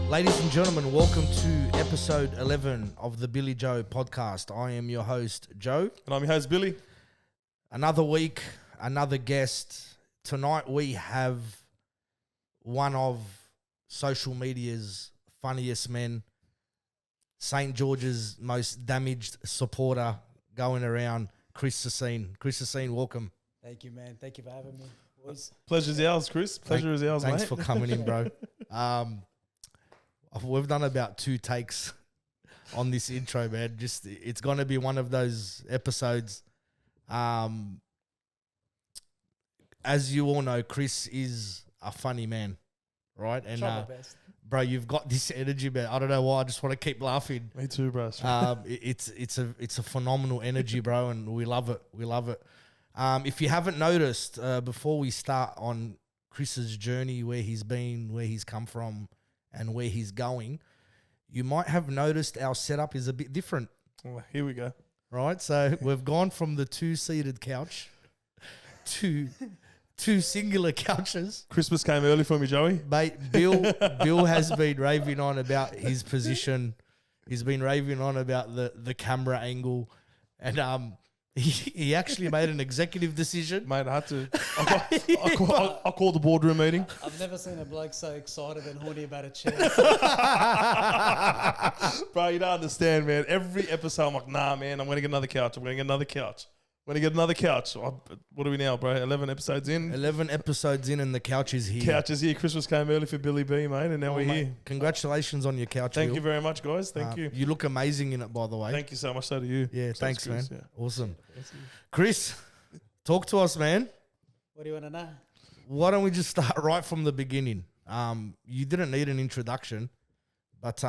Ladies and gentlemen, welcome to episode 11 of the Billy Joe podcast. I am your host, Joe. And I'm your host, Billy. Another week, another guest. Tonight we have one of social media's funniest men, St. George's most damaged supporter going around, Chris Sassine. Chris Sassine, welcome. Thank you, man. Thank you for having me, boys. Pleasure's ours, Chris. Pleasure is ours, Thanks mate. for coming in, bro. We've done about 2 takes on this intro, man. It's going to be one of those episodes. As you all know, Chris is a funny man, right? And Try my best. bro, you've got this energy, man. I don't know why. I just want to keep laughing. Me too, bro. It's a phenomenal energy, bro, and we love it. We love it. If you haven't noticed, before we start on Chris's journey, where he's been, where he's come from, and where he's going, you might have noticed our setup is a bit different. Oh, here we go. Right? So we've gone from the 2-seated couch to 2 singular couches. Christmas came early for me, Joey. Mate, Bill has been raving on about his position. He's been raving on about the camera angle. And he actually made an executive decision. Mate, I had to. I called the boardroom meeting. I've never seen a bloke so excited and horny about a chair. Bro, you don't understand, man. Every episode, I'm like, nah, man, I'm going to get another couch. I'm going to get another couch. I'm going to get another couch. What are we now, bro? 11 episodes in? 11 episodes in and the couch is here. Couch is here. Christmas came early for Billy B, mate, and now we're mate, here. Congratulations on your couch, Thank Bill. you very much, guys. Thank you. You look amazing in it, by the way. Thank you so much. So do you. Yeah, So thanks, does Chris, man. yeah. Awesome. Chris, talk to us, man. What do you want to know? Why don't we just start right from the beginning? You didn't need an introduction, but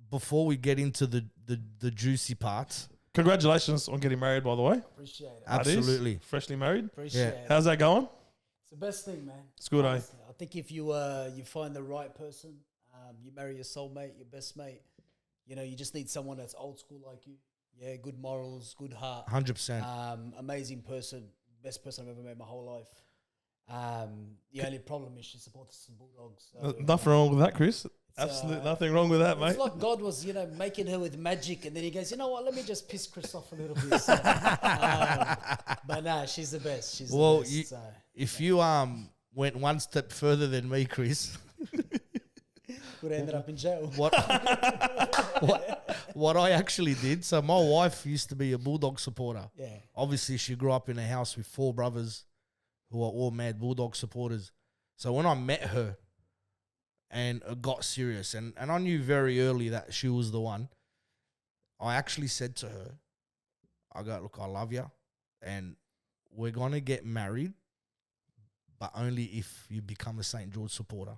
before we get into the juicy parts, Congratulations on getting married, by the way. Appreciate it. absolutely. Freshly married. Appreciate it. How's that going? It's the best thing, man. It's good, eh? Honestly, I think if you find the right person, you marry your soulmate, your best mate, you just need someone that's old school like you. Yeah, good morals, good heart. 100%. Amazing person, best person I've ever met in my whole life. The only problem is she supports the Bulldogs. So, Nothing wrong with that, Chris. Absolutely nothing wrong with that, mate. It's like God was, making her with magic, and then he goes, you know what? Let me just piss Chris off a little bit. So, but nah, she's the best. She's the best. If you went one step further than me, Chris, would have ended up in jail. What I actually did. So my wife used to be a Bulldog supporter. Yeah. Obviously, she grew up in a house with 4 brothers who are all mad Bulldog supporters. So when I met her and it got serious, and I knew very early that she was the one, I actually said to her, I go, look, I love you, and we're going to get married, but only if you become a St. George supporter.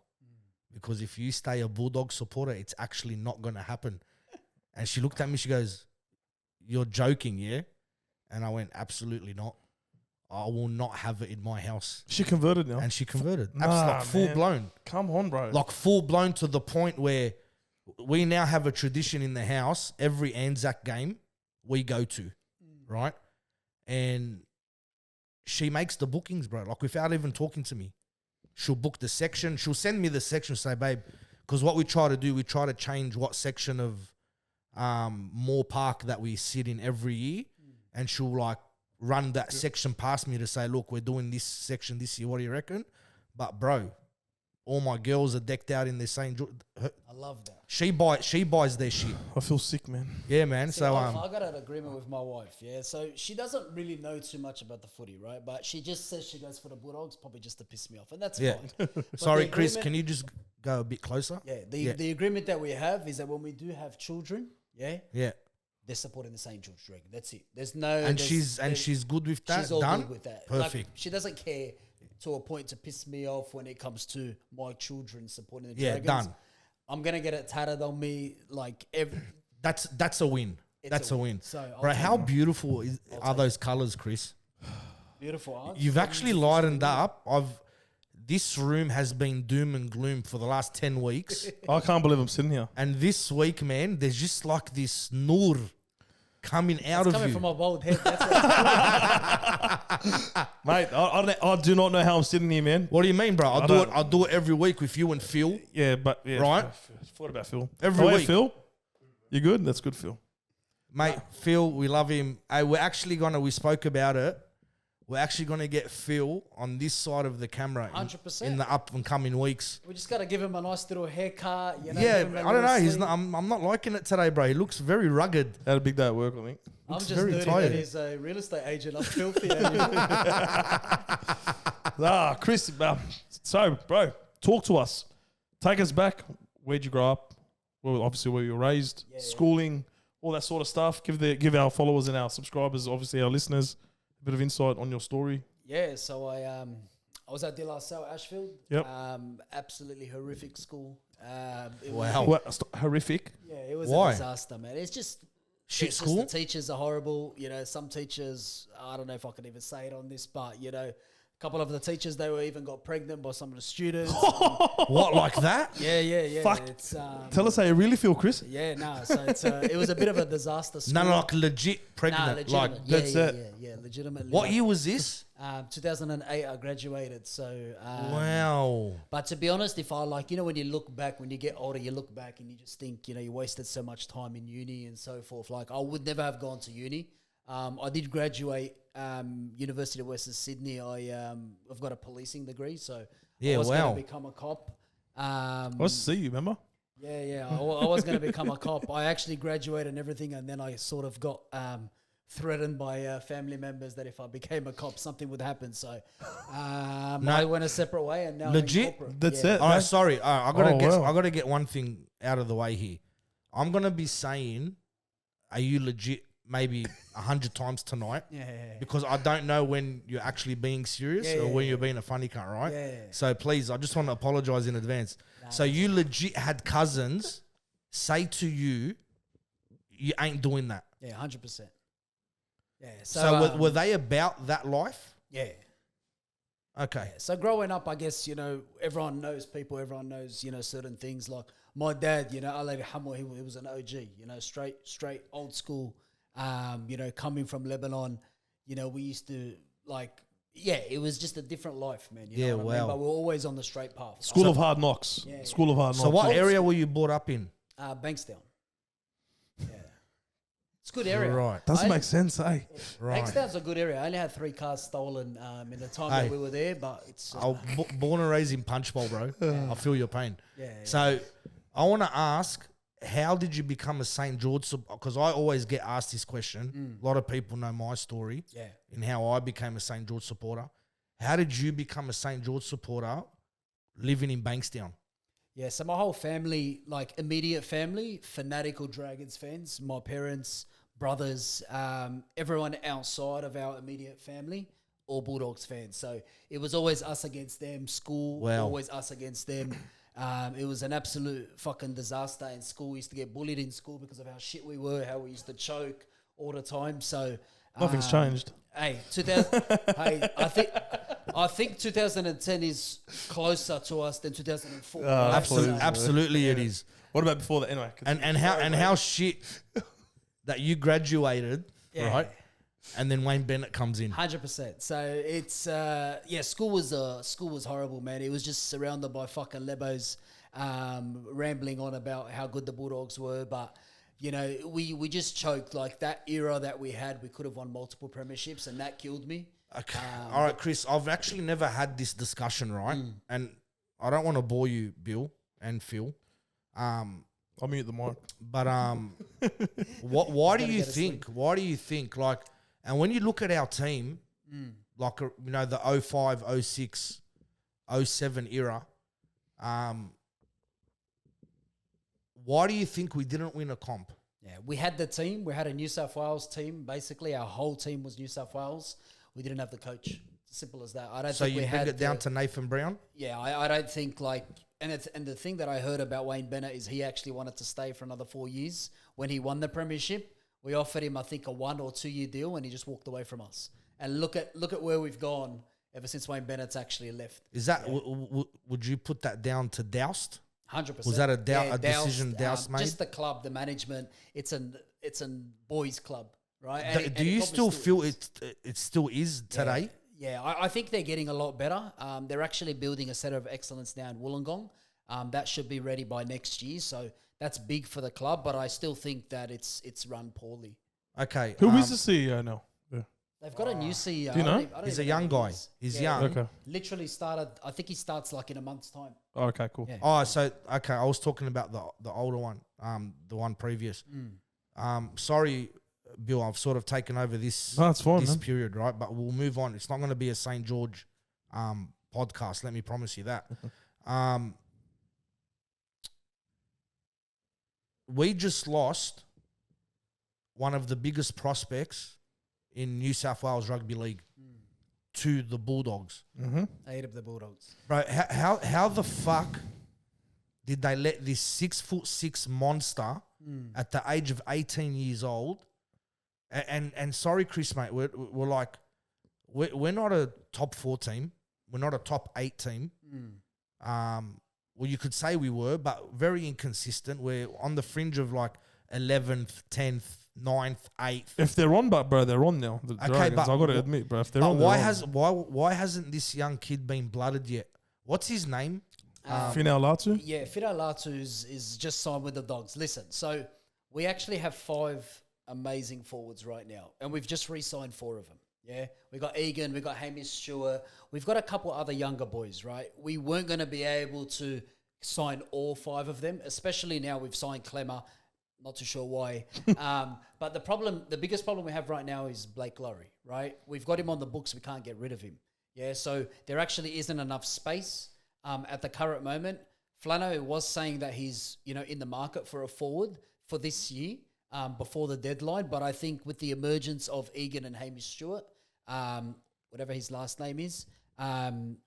Because if you stay a Bulldog supporter, it's actually not going to happen. And she looked at me, she goes, you're joking, yeah? And I went, absolutely not. I will not have it in my house. She converted now. And she converted. Nah, Absolutely, full man. blown. Come on, bro. Like full blown to the point where we now have a tradition in the house. Every Anzac game we go to, right? And she makes the bookings, bro. Like without even talking to me. She'll book the section. She'll send me the section, say, babe, because what we try to do, we try to change what section of Moore Park that we sit in every year. And she'll like run that section past me to say, look, we're doing this section this year. What do you reckon? But bro, all my girls are decked out in their St. George. I love that. She buys their shit. I feel sick, man. Yeah, man. See, So I got an agreement with my wife, yeah. So she doesn't really know too much about the footy, right? But she just says she goes for the Bulldogs, probably just to piss me off, and that's yeah. fine. But Sorry, the Chris, agreement- can you just go a bit closer? Yeah, the agreement that we have is that when we do have children, yeah, Yeah. they're supporting the St. George Dragon. That's it. There's no And she's good with that. she's all Done. good with that. Perfect. Like, she doesn't care to a point to piss me off when it comes to my children supporting the Yeah, Dragons. done. I'm gonna get it tatted on me like every. That's a win. That's a win. So I'll Bro, take how it. beautiful are those colours, Chris? Beautiful. Aren't You've they? actually lightened up. This room has been doom and gloom for the last 10 weeks. I can't believe I'm sitting here. And this week, man, there's just like this nur coming out It's of coming you. from my bald head. That's what Mate, I do not know how I'm sitting here, man. What do you mean, bro? I don't- I'll do it every week with you and Phil. Yeah, but yeah, Right. I thought about Phil. Every Oh, yeah, week. Phil, you good? That's good, Phil. Mate, Phil, we love him. Hey, we spoke about it. We're actually going to get Phil on this side of the camera 100%. in the up and coming weeks. we just got to give him a nice little haircut. You know, Yeah, give him a I don't little know. He's sleeve. not, I'm not liking it today, bro. He looks very rugged. Had a big day at work, I think. I'm looks just very nerdy tired. that he's a real estate agent. I'm filthy. Chris, so, bro, talk to us. Take us back. Where'd you grow up? Well, obviously where you were raised, schooling, all that sort of stuff. Give our followers and our subscribers, obviously our listeners, a bit of insight on your story. Yeah, so I was at De La Salle, Ashfield. Yep. Absolutely horrific school. It Wow. Was, Horrific. yeah, it was Why? a disaster, man. It's just Shit it's school? Just the teachers are horrible. You know, some teachers, I don't know if I can even say it on this, but you know, a couple of the teachers, they were even got pregnant by some of the students. What, like that? Yeah. Fuck. It's Tell us how you really feel, Chris. yeah, no. So it's it was a bit of a disaster. School. No, like legit pregnant. legitimate. Like, yeah, that's yeah, it. Yeah, legitimately. what like, year was this? 2008, I graduated. So Wow. But to be honest, if I like, you know, when you look back, when you get older, you look back and you just think, you know, you wasted so much time in uni and so forth. Like, I would never have gone to uni. I did graduate University of Western Sydney. I've got a policing degree, so Yeah, I was wow. going to become a cop. I was to see you, remember? Yeah. I was going to become a cop. I actually graduated and everything, and then I sort of got threatened by family members that if I became a cop, something would happen. So I went a separate way, and now Legit? I'm in corporate. That's Yeah. it. All right, sorry. I wow. gotta get one thing out of the way here. I'm gonna be saying, are you legit? Maybe 100 times tonight, Yeah. because I don't know when you're actually being serious or when you're being a funny cunt, right? Yeah. So please, I just want to apologize in advance. So you legit had cousins say to you, you ain't doing that. Yeah, 100%. Yeah. So were they about that life? Yeah. Okay. So growing up, I guess, you know, everyone knows people, everyone knows, you know, certain things. Like my dad, you know, Ali Hamwa, he was an OG, you know, straight old school. You know, coming from Lebanon, you know, we used to like, yeah, it was just a different life, man. You know what I mean? But we're always on the straight path. School of Hard Knocks. Yeah. School of Hard Knocks. So what area were you brought up in? Bankstown. Yeah. It's a good area. Right. Doesn't make sense, eh? Right. Bankstown's a good area. I only had 3 cars stolen in the time Hey. that we were there, but it's... I was born and raised in Punchbowl, bro. I feel your pain. yeah. So I want to ask, how did you become a St. George? Because I always get asked this question. A lot of people know my story Yeah. in how I became a St. George supporter. How did you become a St. George supporter living in Bankstown? Yeah, so my whole family, like immediate family, fanatical Dragons fans. My parents, brothers, everyone outside of our immediate family, all Bulldogs fans. So it was always us against them. School, Wow. always us against them. It was an absolute fucking disaster in school. We used to get bullied in school because of how shit we were, how we used to choke all the time. So Nothing's changed. Hey, I think 2010 is closer to us than 2004. Absolutely, it is. What about before that? Anyway. How shit that you graduated, Yeah. right? And then Wayne Bennett comes in. 100%. So it's school was horrible, man. It was just surrounded by fucking lebos, rambling on about how good the Bulldogs were, but you know, we just choked. Like that era that we had, we could have won multiple premierships, and that killed me. Okay. All right, Chris, I've actually never had this discussion, right? And I don't want to bore you, Bill and Phil. I'll mute the mic. But why do you think? Why do you think? Like, and when you look at our team, like you know the 05, 06, 07 era, why do you think we didn't win a comp? Yeah, we had the team. We had a New South Wales team. Basically, our whole team was New South Wales. We didn't have the coach. It's simple as that. I don't So think you we bring had it down to Nathan Brown? Yeah, I don't think like, and the thing that I heard about Wayne Bennett is he actually wanted to stay for another 4 years. When he won the premiership, we offered him, I think, a 1 or 2 year deal, and he just walked away from us. And look at where we've gone ever since Wayne Bennett's actually left. Is that would you put that down to Doust? 100%. Was that a decision Doust made? Just the club, the management. It's a boys' club. right? Do you still feel it still is today? Yeah, I think they're getting a lot better. They're actually building a centre of excellence now in Wollongong. That should be ready by next year. So that's big for the club, but I still think that it's run poorly. Okay. Who is the CEO now? Yeah. They've got a new CEO. Do you know? I don't He's a even know young who he guy. is. He's Yeah, young. Okay. Literally started, I think he starts like in a month's time. Oh, okay, cool. Yeah. Oh, so okay. I was talking about the older one, the one previous. Sorry, Bill. I've sort of taken over this No, that's fine, this man. period, right? But we'll move on. It's not going to be a St. George podcast. Let me promise you that. We just lost one of the biggest prospects in New South Wales Rugby League to the Bulldogs. Mm-hmm. 8 of the Bulldogs. Bro, how the fuck did they let this 6'6" monster at the age of 18 years old? And sorry, Chris, mate, we're like, we're not a top 4 team. We're not a top 8 team. Well, you could say we were, but very inconsistent. We're on the fringe of like 11th, 10th, 9th, 8th. If they're on, bro, they're on now. The Dragons, but I got to admit, bro, if they're But on, why hasn't this young kid been blooded yet? What's his name? Finau Latu? Yeah, Fido Latu is just signed with the Dogs. Listen, so we actually have 5 amazing forwards right now, and we've just re-signed 4 of them. Yeah, we got Egan, we got Hamish Stewart, we've got a couple other younger boys, right? We weren't going to be able to sign all 5 of them, especially now we've signed Clemmer. Not too sure why. But the biggest problem we have right now is Blake Lowry, right? We've got him on the books, we can't get rid of him. Yeah, so there actually isn't enough space at the current moment. Flano was saying that he's, in the market for a forward for this year before the deadline. But I think with the emergence of Egan and Hamish Stewart, whatever his last name is,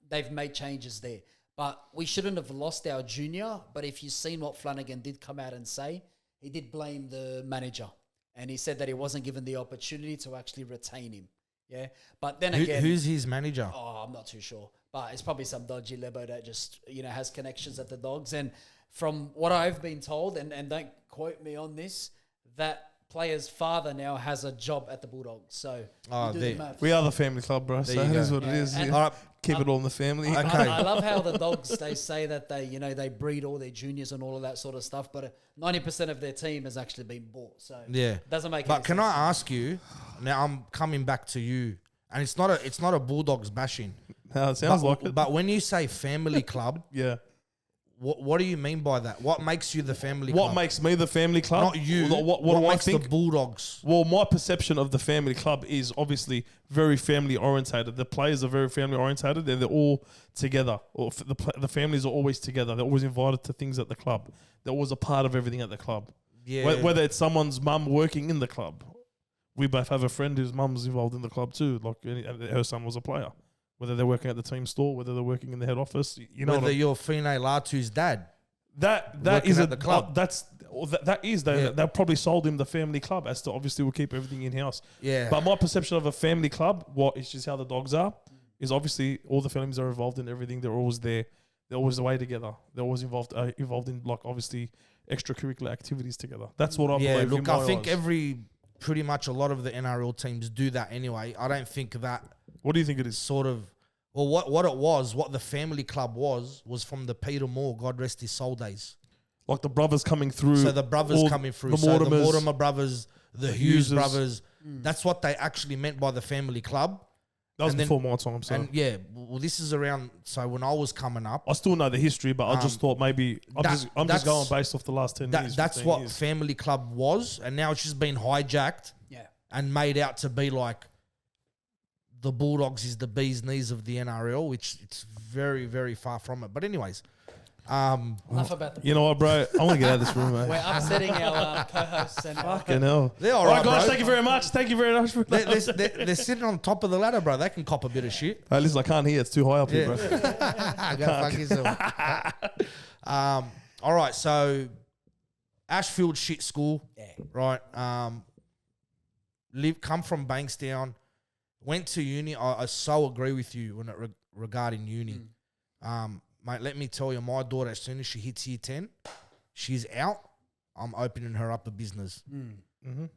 they've made changes there. But we shouldn't have lost our junior. But if you've seen what Flanagan did come out and say, he did blame the manager. And he said that he wasn't given the opportunity to actually retain him. Yeah. But then again... Who's his manager? Oh, I'm not too sure. But it's probably some dodgy Lebo that just, has connections at the Dogs. And from what I've been told, and don't quote me on this, that player's father now has a job at the Bulldogs. So you do the maths. We are the family club, bro. So you it is go. what it is. And- Yeah. All right. Keep it all in the family. Okay. I love how the Dogs, they say that they breed all their juniors and all of that sort of stuff, but 90% of their team has actually been bought. So Yeah. it doesn't make But any can sense. I ask you, now I'm coming back to you, and it's not a Bulldogs bashing. No, it sounds but, like it. But when you say family club, Yeah. what do you mean by that? What makes you the family What club? makes me the family club? Not you. What What do I makes think? the Bulldogs? Well, my perception of the family club is obviously very family orientated. The players are very family orientated, and they're all together. Or the families are always together. They're always invited to things at the club. They're always a part of everything at the club. Yeah. Whether it's someone's mum working in the club, we both have a friend whose mum's involved in the club too. Like her son was a player. Whether they're working at the team store, whether they're working in the head office, you know. Whether you're Fine Latu's dad. That working is at the club. They probably sold him the family club as to obviously we'll keep everything in house. Yeah. But my perception of a family club, what is just how the Dogs are, is obviously all the families are involved in everything. They're always there. They're always away together. They're always involved in like obviously extracurricular activities together. That's what I Yeah, believe. look, in my I think eyes. pretty much a lot of the NRL teams do that anyway. I don't think that What do you think it is? sort of, well, what the family club was from the Peter Moore, God rest his soul days. Like the brothers coming through. So the brothers all coming through. The So the Mortimers. Mortimer brothers, the Hughes Hugheses. brothers. That's what they actually meant by the family club. That was and then- before my time. So And yeah, well, this is around, so when I was coming up, I still know the history, but I just thought maybe I'm just that's- going based off the last 10 years. that's 15 what years. family club was. And now it's just been hijacked Yeah. and made out to be like the Bulldogs is the bee's knees of the NRL, which it's very, very far from it. But anyways, Enough about the... You know what, bro? I want to get out of this room, We're man. upsetting our co-hosts. And Fucking hell. they're all All right, right, guys, bro. thank you very much. Thank you very much for that. They're sitting on top of the ladder, bro. They can cop a bit of shit. Hey, listen, I can't hear. It's too high up here, bro. Go fuck yourself. All right, so Ashfield shit school, right? Come from Bankstown, went to uni. I so agree with you when regarding uni. Mate, let me tell you, my daughter, as soon as she hits year 10, she's out. I'm opening her up a business.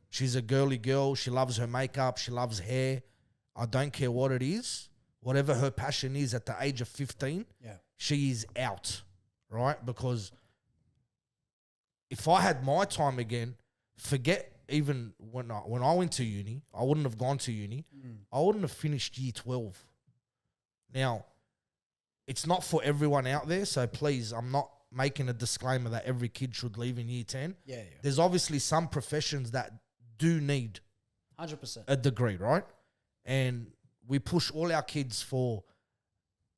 She's a girly girl. She loves her makeup. She loves hair. I don't care what it is. Whatever her passion is at the age of 15, she is out, right? Because if I had my time again, forget even when I went to uni, I wouldn't have gone to uni. I wouldn't have finished year 12. Now, it's not for everyone out there, so please, I'm not making a disclaimer that every kid should leave in year 10. There's obviously some professions that do need 100% a degree, right? And we push all our kids for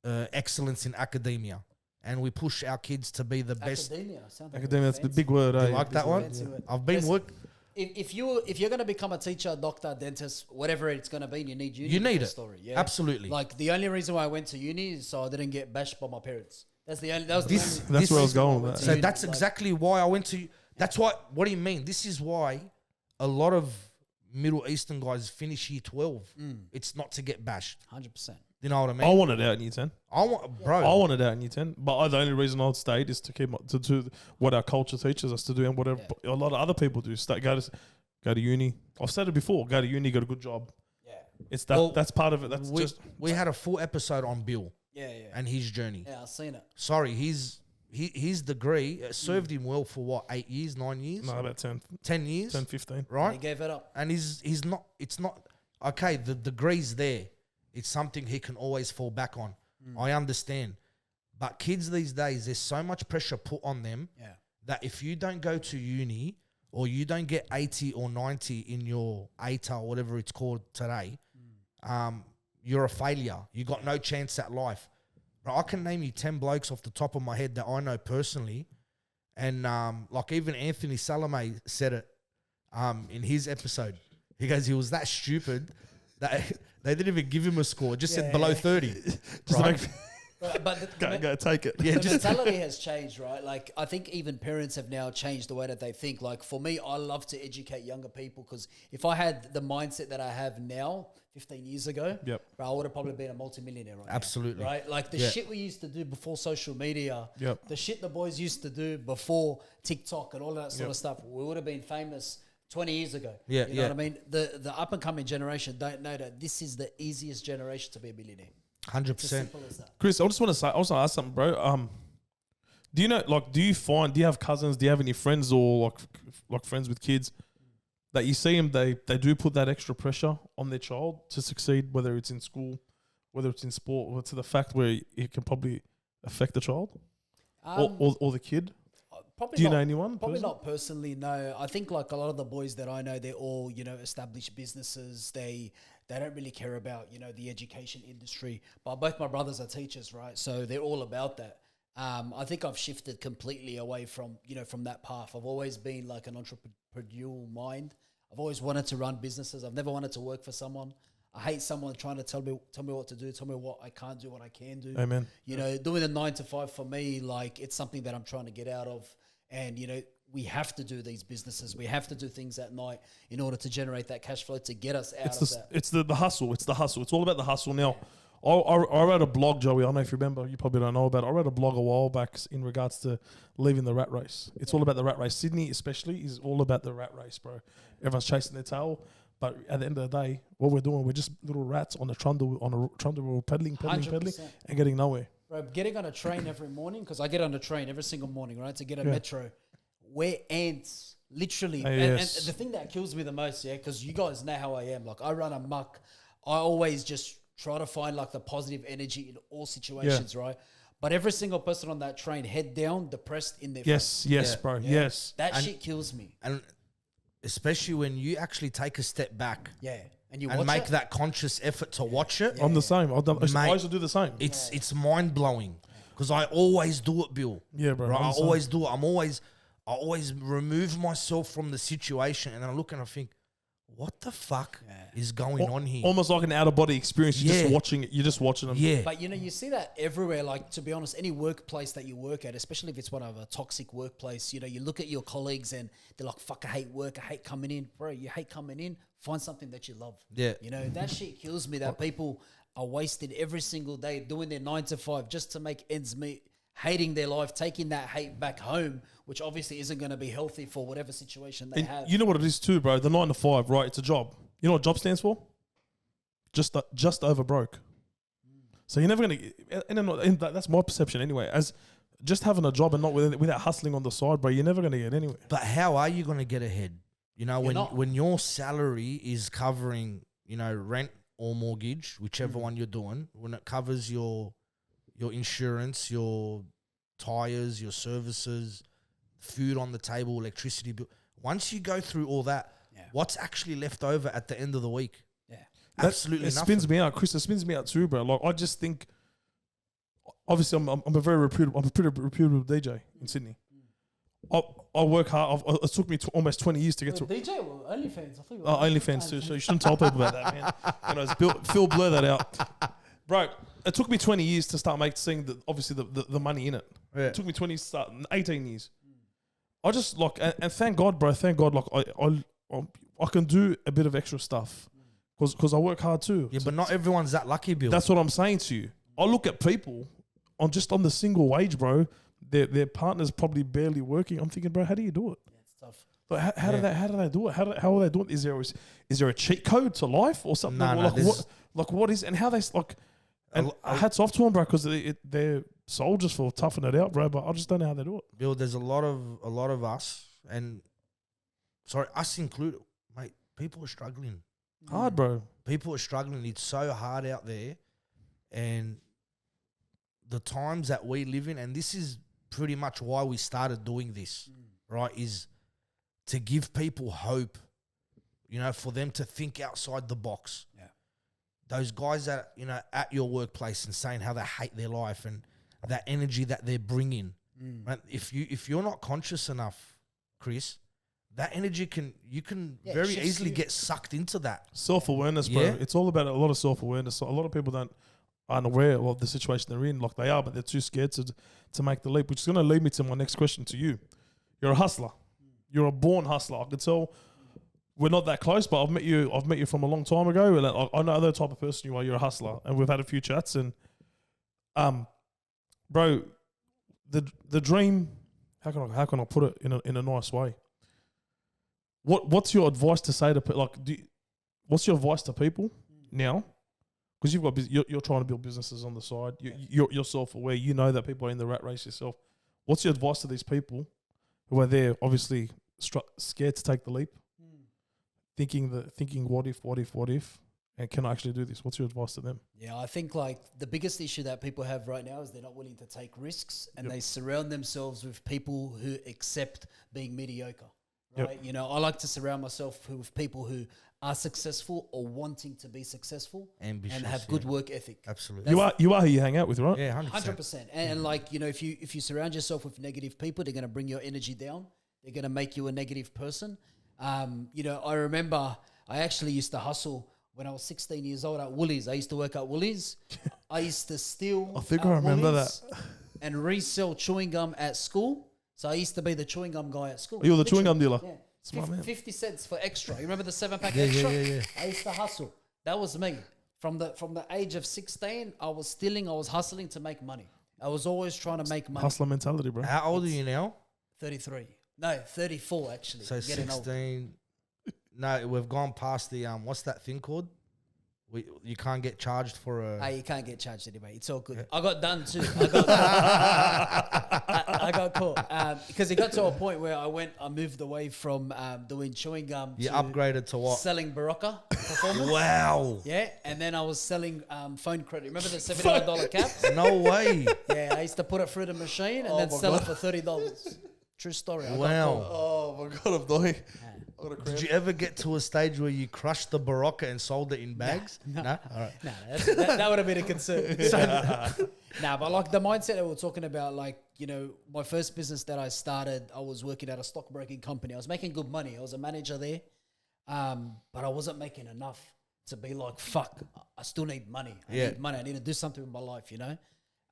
excellence in academia, and we push our kids to be the best. Academia, that's the big word. You like that one? I've been work. If you're going to become a teacher, doctor, dentist, whatever it's going to be, you need uni. You need it. Story, Absolutely. Like the only reason why I went to uni is so I didn't get bashed by my parents. That's the only. That's where I was going with that. So that's exactly why I went to. That's why. What do you mean? This is why a lot of Middle Eastern guys finish year 12. It's not to get bashed. 100%. You know what I mean? I wanted out in year 10. I wanted out in year 10. But the only reason I stayed is to keep to do what our culture teaches us to do and whatever a lot of other people do. Go to uni. I've said it before. Go to uni, get a good job. Yeah. It's that. Well, that's part of it. We had a full episode on Bill. And his journey. Yeah, I've seen it. Sorry, his degree served him well for what, 8 years, 9 years? No, about 10. 10 years. 10, 15. Right? And he gave it up. And he's not, it's not, okay, the degree's there. It's something he can always fall back on. I understand. But kids these days, there's so much pressure put on them that if you don't go to uni or you don't get 80 or 90 in your ATA or whatever it's called today, you're a failure. You got no chance at life. Bro, I can name you 10 blokes off the top of my head that I know personally. And like even Anthony Salome said it in his episode. He goes, he was that stupid that they didn't even give him a score. It just said below 30. Just right? But go take it. Yeah, the mentality has changed, right? Like I think even parents have now changed the way that they think. Like for me, I love to educate younger people because if I had the mindset that I have now, 15 years ago, bro, I would have probably been a multimillionaire right Absolutely. now, right? Like the shit we used to do before social media, the shit the boys used to do before TikTok and all that sort of stuff, we would have been famous 20 years ago. You know what I mean? The up and coming generation don't know that this is the easiest generation to be a millionaire. 100%. Chris, I just want to ask something, bro. Do you know, like, do you have cousins, do you have any friends or like friends with kids that you see them, they do put that extra pressure on their child to succeed, whether it's in school, whether it's in sport, or to the fact where it can probably affect the child or the kid? Probably do you not, know anyone? Probably not personally, no. I think like a lot of the boys that I know, they're all, established businesses. They don't really care about, the education industry. But both my brothers are teachers, right? So they're all about that. I think I've shifted completely away from, from that path. I've always been like an entrepreneurial mind. I've always wanted to run businesses. I've never wanted to work for someone. I hate someone trying to tell me what to do, tell me what I can't do, what I can do. Amen. Doing the 9 to 5 for me, like it's something that I'm trying to get out of. And, we have to do these businesses. We have to do things at night in order to generate that cash flow to get us out of that. It's the hustle. It's the hustle. It's all about the hustle. Now, I wrote a blog, Joey. I don't know if you remember. You probably don't know about it. I wrote a blog a while back in regards to leaving the rat race. It's all about the rat race. Sydney especially is all about the rat race, bro. Everyone's chasing their tail. But at the end of the day, what we're doing, we're just little rats on a trundle wheel, pedaling, and getting nowhere. Bro, getting on a train every morning, because I get on a train every single morning, right, to get a metro. We're ants, literally. And the thing that kills me the most, because you guys know how I am. Like, I run amok. I always just try to find, like, the positive energy in all situations, right? But every single person on that train, head down, depressed in their face. Yes, bro, yes. That shit kills me. And especially when you actually take a step back. Yeah. And you and watch make it? that conscious effort to watch it. I'm the same. I used to do the same. It's mind blowing because I always do it, Bill. Yeah, bro. Right? I always do it. I always remove myself from the situation and I look and I think, what the fuck is going on here? Almost like an out of body experience. You're just watching it. You're just watching them. Yeah. But you see that everywhere. Like, to be honest, any workplace that you work at, especially if it's one of a toxic workplace, you look at your colleagues and they're like, fuck, I hate work. I hate coming in. Bro, you hate coming in. Find something that you love. Yeah. That shit kills me that people are wasted every single day doing their 9 to 5 just to make ends meet, hating their life, taking that hate back home, which obviously isn't going to be healthy for whatever situation they And have. you know what it is too, bro. The 9 to 5, right? It's a job. You know what job stands for? Just over broke. So you're never gonna. And that's my perception anyway. As just having a job and not without hustling on the side, bro, you're never gonna get anywhere. But how are you going to get ahead? You know, You're not. when your salary is covering, you know, rent or mortgage, whichever one you're doing, when it covers your insurance, your tires, your services, food on the table, electricity bill. Once you go through all that, what's actually left over at the end of the week? Yeah. Absolutely It nothing. spins me out, Chris. It spins me out too, bro. Like I just think, obviously, I'm a very reputable, I'm a pretty reputable DJ in Sydney. I work hard. It took me almost 20 years to get to DJ or OnlyFans? I think OnlyFans too. So you shouldn't tell people about that, man. Anyways, Phil, blur that out, bro. It took me 20 years to start seeing obviously the money in it. Yeah. It took me 18 years. I just like and thank God, bro. Thank God, like I can do a bit of extra stuff because I work hard too. Yeah, but not everyone's that lucky, Bill. That's what I'm saying to you. I look at people on the single wage, bro. Their partner's probably barely working. I'm thinking, bro, how do you do it? Yeah, it's tough. Like, how do they do it? How are they doing? Is there a cheat code to life or something? No, What is and how they like? And hats off to them, bro, because they're soldiers for toughing it out, bro. But I just don't know how they do it. Bill, there's a lot of us, and sorry, us included, mate. People are struggling. Hard, bro. People are struggling. It's so hard out there, and the times that we live in, and this is pretty much why we started doing this, right? Is to give people hope, you know, for them to think outside the box. Yeah. Those guys that, you know, at your workplace and saying how they hate their life and that energy that they're bringing. Right? If you're not conscious enough, Chris, that energy can very easily get sucked into that. Self-awareness, bro. Yeah. It's all about a lot of self-awareness. So a lot of people aren't aware of the situation they're in, like they are, but they're too scared to make the leap, which is going to lead me to my next question to you. You're a hustler. You're a born hustler. I can tell we're not that close, but I've met you from a long time ago, and I know the type of person you are. You're a hustler, and we've had a few chats, and bro, the dream. How can I put it in a nice way? What's your advice to say to what's your advice to people now? Because you're trying to build businesses on the side. You're self-aware. You know that people are in the rat race yourself. What's your advice to these people who are there, obviously scared to take the leap, thinking what if, and can I actually do this? What's your advice to them? Yeah, I think like the biggest issue that people have right now is they're not willing to take risks, and they surround themselves with people who accept being mediocre. Right? Yep. You know, I like to surround myself with people who are successful or wanting to be successful, Ambitious, and have good work ethic. Absolutely. You are who you hang out with, right? Yeah, 100%. 100%. And like, you know, if you surround yourself with negative people, they're going to bring your energy down. They're going to make you a negative person. You know, I remember I actually used to hustle when I was 16 years old at Woolies. I used to work at Woolies. I used to steal. I think I remember Woolies and resell chewing gum at school. So I used to be the chewing gum guy at school. You were the chewing gum dealer. Yeah. Smart man. 50 cents for extra. You remember the 7-pack Yeah, extra? yeah. I used to hustle. That was me. From the age of 16, I was stealing, I was hustling to make money. I was always trying to make money. Hustler mentality, bro. How old are you now? 33. No, 34 actually. So Getting old. 16. No, we've gone past the what's that thing called? You can't get charged for a. You can't get charged anyway. It's all good. I got done too. I got caught because it got to a point where I moved away from doing chewing gum. You to upgraded to what? Selling Barocca performance. Wow. Yeah, and then I was selling phone credit. Remember the $79 caps? No way. Yeah, I used to put it through the machine and then sell it for $30. True story. I got Wow. caught. Oh my god, I'm dying. Did you ever get to a stage where you crushed the Barocca and sold it in bags? No. All right. No, that would have been a concern. But like the mindset that we're talking about, like, you know, my first business that I started, I was working at a stockbroking company. I was making good money. I was a manager there, but I wasn't making enough to be like, fuck, I still need money. I need money. I need to do something with my life, you know?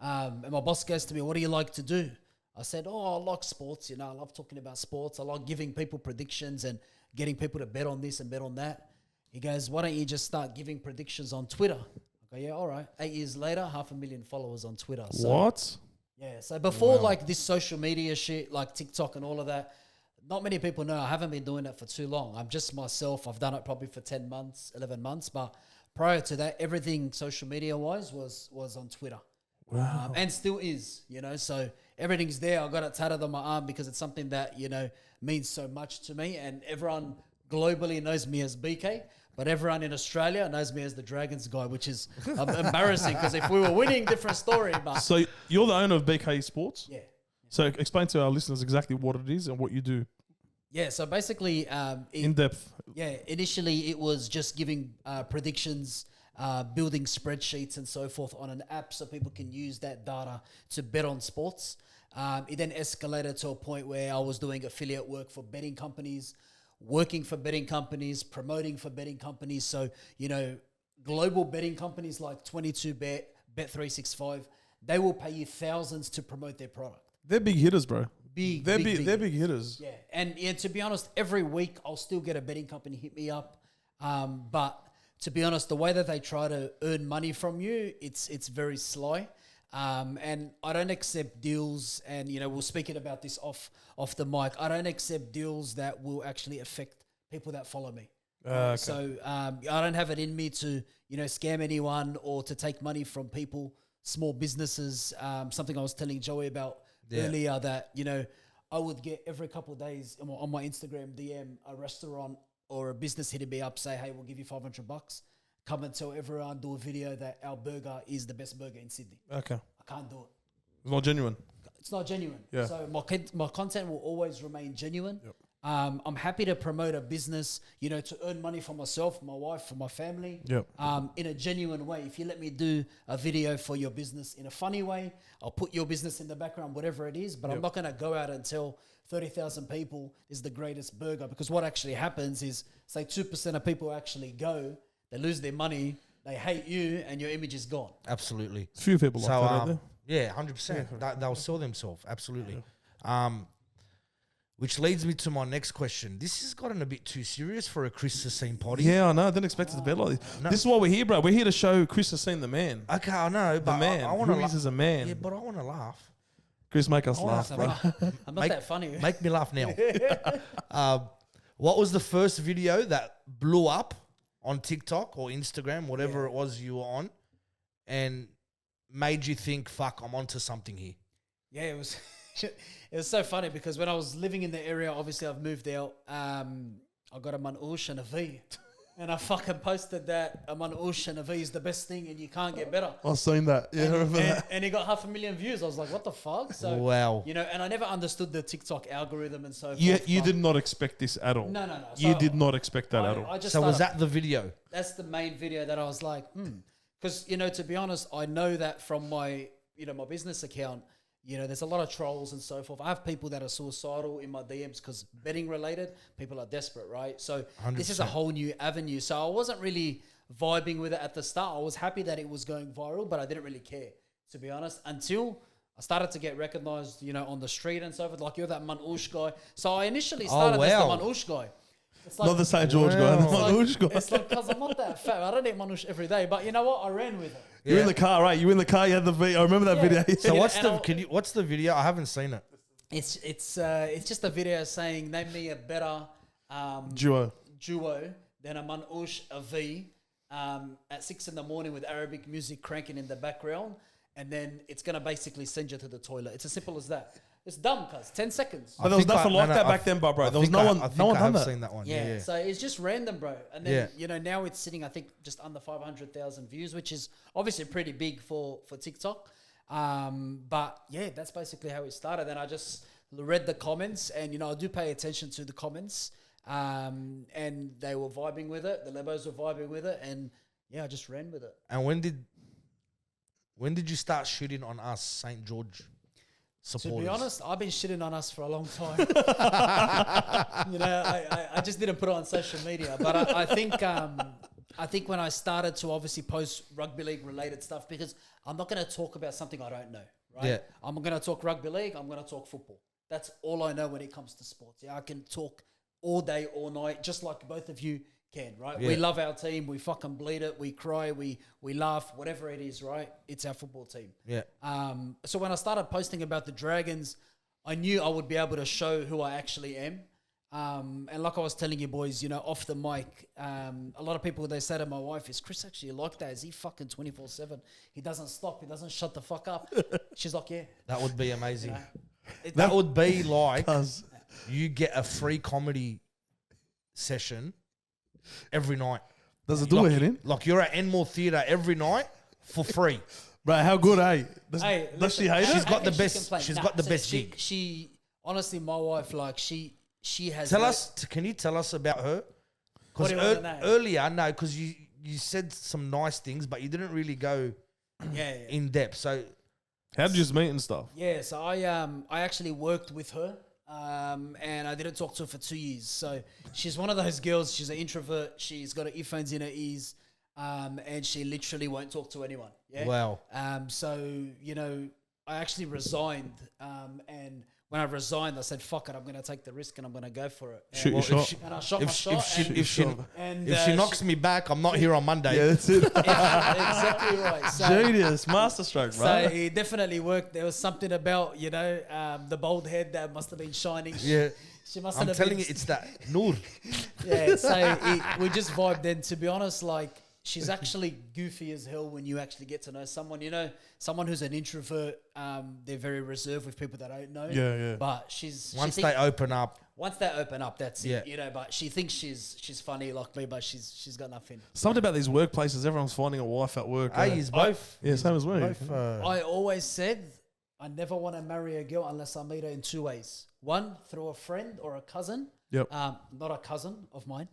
And my boss goes to me, what do you like to do? I said, I like sports. You know, I love talking about sports. I like giving people predictions and getting people to bet on this and bet on that. He goes, why don't you just start giving predictions on Twitter? I go, yeah, all right. 8 years later, 500,000 followers on Twitter. So What? Yeah. So before like this social media shit, like TikTok and all of that, not many people know I haven't been doing it for too long. I'm just myself. I've done it probably for 10 months, 11 months. But prior to that, everything social media wise was on Twitter. Wow. And still is, you know. So everything's there. I got it tatted on my arm because it's something that, you know, means so much to me. And everyone globally knows me as BK. But everyone in Australia knows me as the Dragons guy, which is embarrassing because if we were winning, different story. But So you're the owner of BK Sports? yeah. So explain to our listeners exactly what it is and what you do Yeah, so basically, in depth. yeah, initially it was just giving predictions, building spreadsheets and so forth on an app so people can use that data to bet on sports. It then escalated to a point where I was doing affiliate work for betting companies, working for betting companies, promoting for betting companies. So, you know, global betting companies like 22Bet, Bet365, they will pay you thousands to promote their product. They're big hitters, bro. Big, They're big, big hitters. Yeah, and to be honest, every week I'll still get a betting company hit me up. But to be honest, the way that they try to earn money from you, it's very sly. And I don't accept deals, and you know we're speaking about this off the mic. I don't accept deals that will actually affect people that follow me. Okay. So I don't have it in me to scam anyone or to take money from people, small businesses. Something I was telling Joey about earlier that I would get every couple of days on my Instagram DM a restaurant or a business hitting me up, say, hey, we'll give you $500. Come and tell everyone, do a video that our burger is the best burger in Sydney. Okay. I can't do it. It's not genuine. It's not genuine. Yeah. So my content will always remain genuine. Yep. I'm happy to promote a business, to earn money for myself, my wife, for my family, Yep. in a genuine way. If you let me do a video for your business in a funny way, I'll put your business in the background, whatever it is, but I'm not going to go out and tell 30,000 people this is the greatest burger, because what actually happens is, say 2% of people actually go, they lose their money, they hate you, and your image is gone. Absolutely. A few people like that, aren't there? Yeah, 100%. They'll sell themselves. Absolutely. Which leads me to my next question. This has gotten a bit too serious for a Chris Sassine potty. Yeah, I know. I didn't expect it to be like this. No. This is why we're here, bro. We're here to show Chris Sassine the man. Okay, I know, but The man. I want to Who he is as a man. Yeah, but I want to laugh. Chris, make us I wanna laugh, laugh. bro. I'm not Make- that funny. Make me laugh now. What was the first video that blew up on TikTok or Instagram, whatever it was you were on, and made you think, fuck, I'm onto something here? Yeah, it was it was so funny because when I was living in the area, obviously I've moved out. I got a manouche and a V, and I fucking posted that a manouche and a V is the best thing, and you can't get better. I've seen that. Yeah, I remember And, that. and it got 500,000 views. I was like, what the fuck? So Wow. and I never understood the TikTok algorithm and so forth. You but- did not expect this at all. No. You So did not expect that at all. I just So was started- that the video? That's the main video that I was like, because to be honest, I know that from my my business account, there's a lot of trolls and so forth. I have people that are suicidal in my DMs because betting related. People are desperate, right? So this is a 100%. whole new avenue. So I wasn't really vibing with it at the start. I was happy that it was going viral, but I didn't really care, to be honest, until I started to get recognized, on the street and so forth. Like, you're that manouche guy. So I initially started as the wow. manouche guy. It's like, Not the St. George guy, the Wow. Manouche guy. it's like, because I'm not that fat. I don't eat manouche every day. But you know what? I ran with it. You're in the car, right? You were in the car, you had the video. I remember that Yeah. video. So Yeah, what's and the I'll- what's the video? I haven't seen it. It's just a video saying, name me a better Duo. duo than a manouche, a V, at 6 a.m. with Arabic music cranking in the background. And then it's going to basically send you to the toilet. It's as simple as that. It's dumb, cuz. 10 seconds. But there was think nothing like that I back then, bro. I There was think no I- one, I think no one I done have that. seen that one. Yeah, Yeah. so it's just random, bro. And then, Yeah. now it's sitting, I think, just under 500,000 views, which is obviously pretty big for TikTok. But yeah, that's basically how it started. And I just read the comments, and, I do pay attention to the comments. And they were vibing with it. The Lebos were vibing with it. And yeah, I just ran with it. And when did you start shooting on us, St. George supporters? To be honest, I've been shitting on us for a long time. I just didn't put it on social media. But I think when I started to obviously post rugby league related stuff, because I'm not going to talk about something I don't know, right? Yeah. I'm going to talk rugby league. I'm going to talk football. That's all I know when it comes to sports. Yeah, I can talk all day, all night, just like both of you can, right? Yeah. We love our team. We fucking bleed it. We cry. We laugh. Whatever it is, right? It's our football team. Yeah. So when I started posting about the Dragons, I knew I would be able to show who I actually am. And like I was telling you boys, you know, off the mic, a lot of people, they say to my wife, is Chris actually like that? Is he fucking 24/7? He doesn't stop. He doesn't shut the fuck up. She's like, yeah. That would be amazing. You know, That would be like Cuz you get a free comedy session every night. does it do it in? Like you're at Enmore Theatre every night for free. Bro, how good, eh? Does Hey, she listen, hate She's it? got the she best. complains. She's Nah, got the so best she, gig. she honestly, my wife, like she has. Tell no- us. Can you tell us about her? What Because do you want to know? earlier, no, because you said some nice things, but you didn't really go Yeah. in depth. So How did you just meet and stuff? Yeah, so I actually worked with her, and I didn't talk to her for 2 years. So she's one of those girls. She's an introvert. She's got her earphones in her ears, and she literally won't talk to anyone. Yeah. wow. So you know, I actually resigned, and when I resigned, I said, "Fuck it, I'm going to take the risk and I'm going to go for it." Shoot And, your if shot. and I shot my If shot. if she and if she knocks me back, I'm not here on Monday. Yeah, that's it. exactly right. So, Genius, masterstroke, So bro. it definitely worked. There was something about, you know, the bald head that must have been shining. Yeah. She must I'm have telling been, you, it's that Noor. Yeah, so we just vibed. And to be honest, like, she's actually goofy as hell when you actually get to know someone. You know, someone who's an introvert, they're very reserved with people that don't know. Yeah, yeah. But she's Once they open up, once they open up, that's Yeah. it. You know, but she thinks she's funny like me, but she's got nothing. Something about these workplaces, everyone's finding a wife at work. hey, he's both. Yeah, same as me. Both, I always said I never want to marry a girl unless I meet her in 2 ways. One, through a friend or a cousin. Yep. Not a cousin of mine.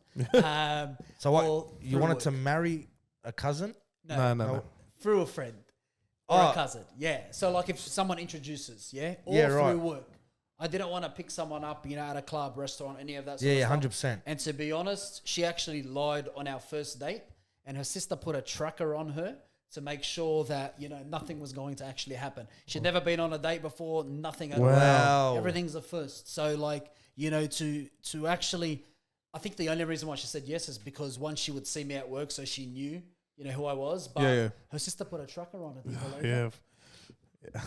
so what? or You through wanted work. to marry a cousin? No. Through a friend or Oh. a cousin. Yeah. So like if someone introduces, yeah, or Yeah, through right. work. I didn't want to pick someone up, you know, at a club, restaurant, any of that sort Yeah, of yeah, stuff. 100%. And to be honest, she actually lied on our first date, and her sister put a tracker on her to make sure that, you know, nothing was going to actually happen. She'd never been on a date before, nothing at all. Wow. Everything's a first. So like, you know, to actually, I think the only reason why she said yes is because one, she would see me at work, so she knew, you know, who I was. But Yeah, yeah. her sister put a tracker on it. Did you believe Yeah. that?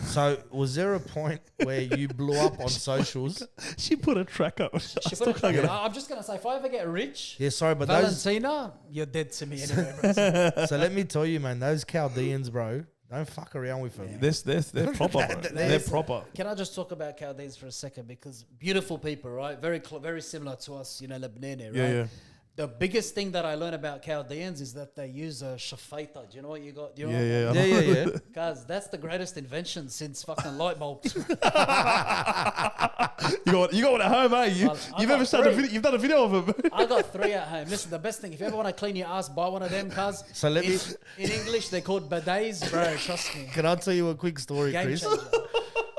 So was there a point where you blew up on socials? She put a track up. She put a tracker. I'm just gonna say, if I ever get rich, Yeah, sorry, but those. Valentina, you're dead to me anyway, bro. So let me tell you, man, those Chaldeans, bro, don't fuck around with them. They're proper, bro. They're proper. Can I just talk about Chaldeans for a second? Because beautiful people, right? Very similar to us, you know, Lebanese, right? Yeah, yeah. The biggest thing that I learned about Chaldeans is that they use a shafaita. Do you know what you got? Do you know Yeah, what yeah. Yeah, yeah, yeah. Guys, that's the greatest invention since fucking light bulbs. You got one at home, eh? I You've got ever done a 3. video? You've done a video of him. I got 3 at home. Listen, the best thing, if you ever want to clean your ass, buy one of them, cuz. So let me- In English, they're called bidets. Bro, trust me. Can I tell you a quick story, Game Chris? changer.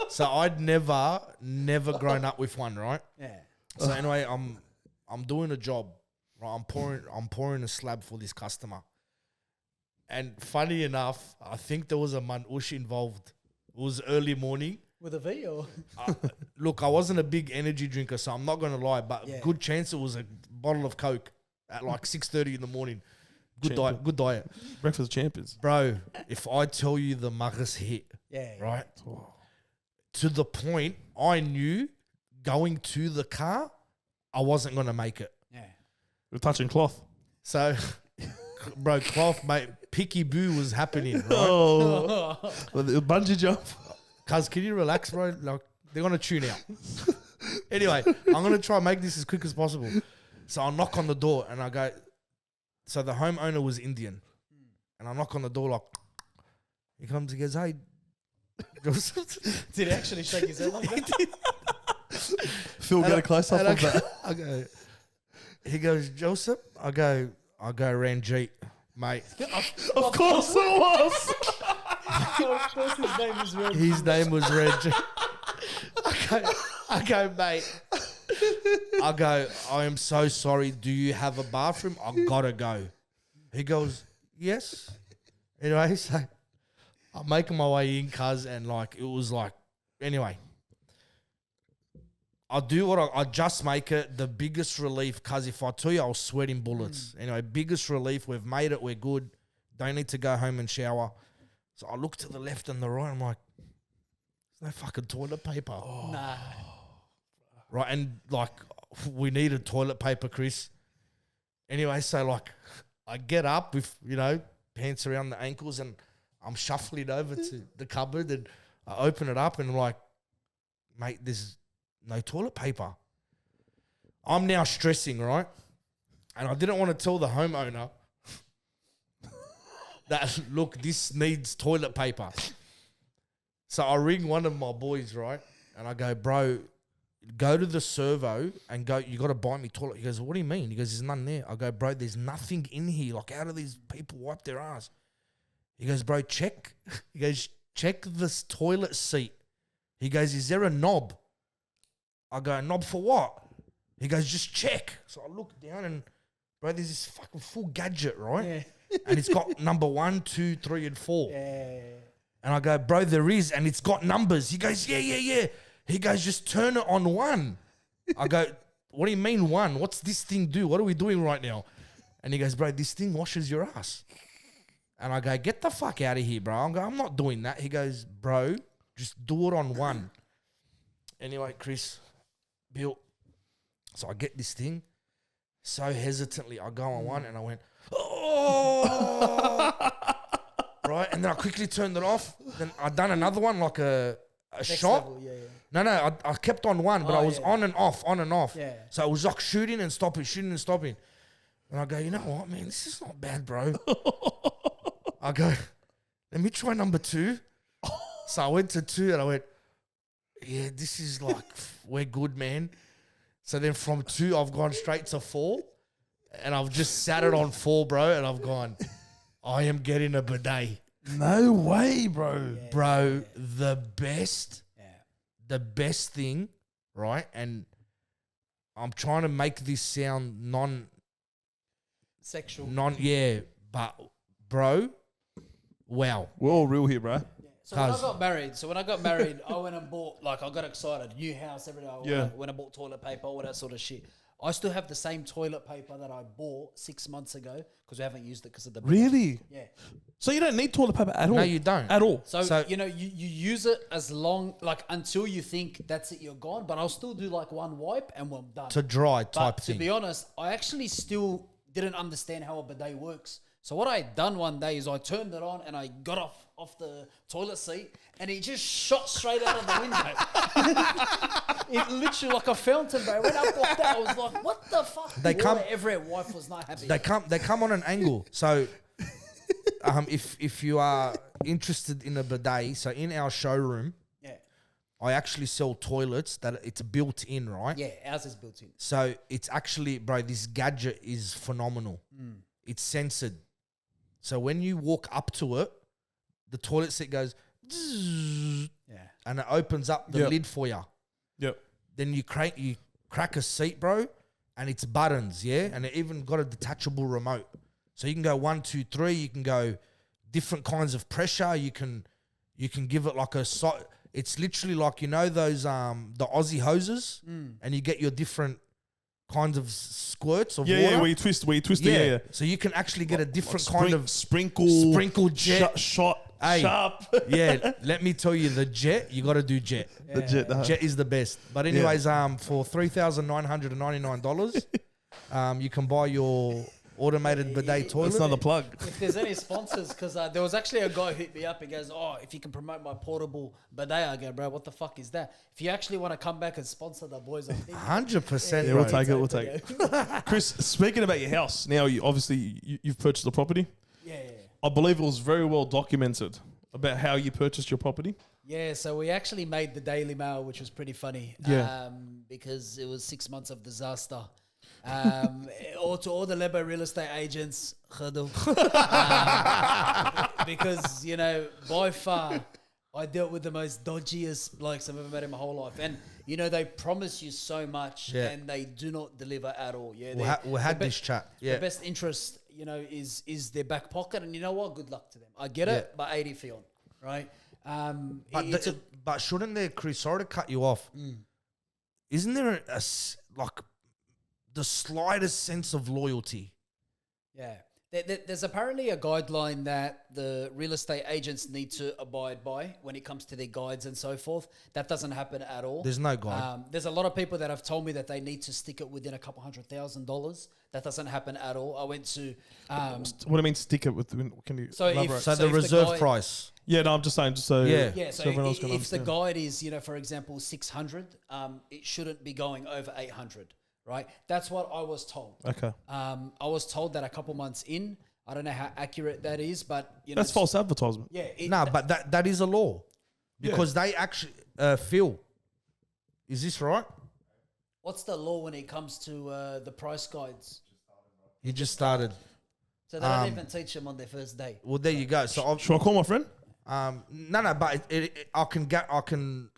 So I'd never grown up with one, right? Yeah. So anyway, I'm doing a job, right? I'm pouring a slab for this customer. And funny enough, I think there was a manoush involved. It was early morning. With a V or? Look, I wasn't a big energy drinker, so I'm not going to lie, but Yeah. good chance it was a bottle of Coke at like 6:30 in the morning. Good Champion. diet, good diet. Breakfast champions. Bro, if I tell you the muggers hit, Yeah. right? To the point I knew going to the car, I wasn't going to make it. Yeah. We're touching cloth. So, bro, cloth, mate, picky boo was happening, right? Oh, the bungee jump. Cuz, can you relax, bro? Like, they're going to tune out. Anyway, I'm going to try and make this as quick as possible. So I knock on the door and I go, so the homeowner was Indian. And I knock on the door like, he comes, he goes, hey. Did he actually shake his head like that? Phil, get a close up And of that. I go, he goes, Joseph? I go, Ranjit, mate. Of course it was. Of course his name is Red. His name was Ranjit. I go, mate. I go, I am so sorry. Do you have a bathroom? I gotta go. He goes, yes. Anyway, so I'm making my way in, cuz, and like, it was like, anyway. I do what I just make it the biggest relief, because if I tell you, I was sweating bullets. Anyway, biggest relief. We've made it. We're good. Don't need to go home and shower. So I look to the left and the right. I'm like, there's no fucking toilet paper. Nah. Right, and like we needed toilet paper, Chris. Anyway, so like I get up with, pants around the ankles and I'm shuffling over to the cupboard and I open it up and I'm like, mate, there's no toilet paper. I'm now stressing, right? And I didn't want to tell the homeowner that, look, this needs toilet paper. So I ring one of my boys, right? And I go, bro, go to the servo and go, you got to buy me toilet. He goes, what do you mean? He goes, there's none there. I go, bro, there's nothing in here. Like, how do these people wipe their ass? He goes, bro, check. He goes, check this toilet seat. He goes, is there a knob? I go, a knob for what? He goes, just check. So I look down and, bro, there's this fucking full gadget, right? Yeah. And it's got number 1, 2, 3, and 4. Yeah. And I go, bro, there is, and it's got numbers. He goes, yeah. He goes, just turn it on 1. I go, what do you mean 1? What's this thing do? What are we doing right now? And he goes, bro, this thing washes your ass. And I go, get the fuck out of here, bro. I'm not doing that. He goes, bro, just do it on 1. Anyway, Chris, Bill, so I get this thing. So hesitantly, I go on 1 and I went, oh! Right? And then I quickly turned it off. Then I done another one, like a shot. Level, yeah. No, I kept on 1, but I was on and off. Yeah. So it was like shooting and stopping. And I go, you know what, man, this is not bad, bro. I go, let me try number 2. So I went to 2 and I went, yeah, this is like, we're good, man. So then from 2, I've gone straight to 4. And I've just sat it on 4, bro. And I've gone, I am getting a bidet. No way, bro. Yeah. Bro, the best thing, right? And I'm trying to make this sound Sexual. but bro, wow. We're all real here, bro. So when I got married, I went and bought, like, I got excited. New house, every day. I went and bought toilet paper, all that sort of shit. I still have the same toilet paper that I bought 6 months ago because we haven't used it because of the... Really? Yeah. So you don't need toilet paper at all? No, you don't. At all? So you use it as long, like, until you think that's it, you're gone. But I'll still do, like, 1 wipe and we're done. To dry type But thing. to be honest, I actually still didn't understand how a bidet works. So what I done one day is I turned it on and I got off the toilet seat and it just shot straight out of the window. It literally like a fountain, bro. When I walked out, I was like, what the fuck? They come- Every wife was not happy. They come on an angle. So if you are interested in a bidet, so in our showroom, Yeah. I actually sell toilets that it's built in, right? Yeah, ours is built in. So it's actually, bro, this gadget is phenomenal. It's censored. So when you walk up to it, the toilet seat goes zzz, Yeah. and it opens up the lid for you. Yep. Then you crack a seat, bro, and it's buttons, yeah? And it even got a detachable remote. So you can go 1, 2, 3, you can go different kinds of pressure, you can give it like it's literally like, those the Aussie hoses, and you get your different kinds of squirts of water. Yeah, where you twist it. Yeah. So you can actually get a different Like kind of sprinkled jet. shot, Hey. sharp. Yeah, let me tell you, the jet, you got to do jet. The jet. Jet is the best. But anyways, for $3,999, you can buy your automated bidet toilet. That's another plug. If there's any sponsors, because there was actually a guy who hit me up. He goes, "Oh, if you can promote my portable bidet," I go, "Bro, what the fuck is that?" If you actually want to come back and sponsor the boys, I think 100%. Yeah, bro. we'll take it. Chris, speaking about your house, now you've purchased the property. Yeah. I believe it was very well documented about how you purchased your property. Yeah, so we actually made the Daily Mail, which was pretty funny. Yeah. Because it was 6 months of disaster. Or to all the Lebo real estate agents, khadou. Because, by far, I dealt with the most dodgiest blokes I've ever met in my whole life. And, they promise you so much and they do not deliver at all. Yeah, We had this chat. Yeah. The best interest, is their back pocket. And you know what? Good luck to them. I get it, but 80 fee on, right? But shouldn't there, Chris, sorry to cut you off, isn't there like the slightest sense of loyalty? Yeah. There's apparently a guideline that the real estate agents need to abide by when it comes to their guides and so forth. That doesn't happen at all. There's no guide. There's a lot of people that have told me that they need to stick it within a couple $100,000. That doesn't happen at all. I went to... What do you mean stick it with? Can you So if- elaborate? So so the if the reserve guy- price. Yeah, no, I'm just saying, just so Yeah. Yeah, so everyone else can if the understand. guide is, for example, 600, it shouldn't be going over 800, right? That's what I was told. Okay, I was told that a couple months in. I don't know how accurate that is, but that's false advertisement. Yeah, But that is a law because they actually Phil. Is this right? What's the law when it comes to the price guides? He just started. So they don't even teach them on their first day. Well, there you go. So Should I call my friend? no, but I can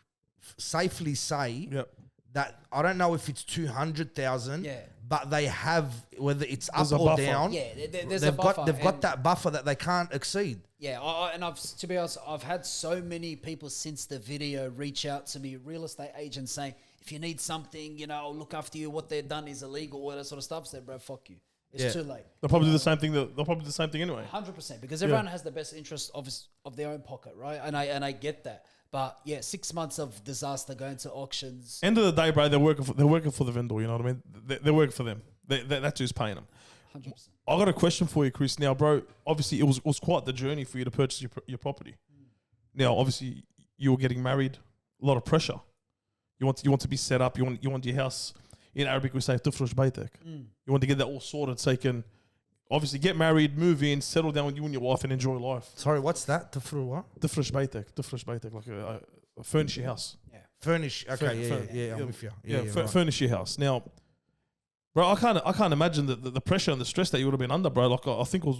safely say Yep. that I don't know if it's 200,000. Yeah. But they have, whether it's There's up a or buffer. down. Yeah, there's they've a buffer. They've got and- that buffer that they can't exceed. Yeah, and to be honest, I've had so many people since the video reach out to me, real estate agents saying, if you need something, I'll look after you. What they've done is illegal, all that sort of stuff. I said, bro, fuck you. It's too late. They'll probably do the same thing. They'll probably do the same thing anyway. 100%, because everyone has the best interest of their own pocket, right? And I get that. But yeah, 6 months of disaster going to auctions. End of the day, bro, they're working for the vendor. You know what I mean? They're working for them. That's who's paying them. 100%. I got a question for you, Chris. Now, bro, obviously it was quite the journey for you to purchase your property. Now, obviously you were getting married, a lot of pressure. You want to be set up. You want your house. In Arabic we say tufrush baytek. You want to get that all sorted so you can obviously get married, move in, settle down with you and your wife and enjoy life. Sorry, what's that? What? Tufrush baytek, like a furnish your house. Yeah. Furnish. Okay, Furnish. I'm with you. Yeah, furnish your house. Now, bro, I can't imagine the pressure and the stress that you would have been under, bro. Like I think it was.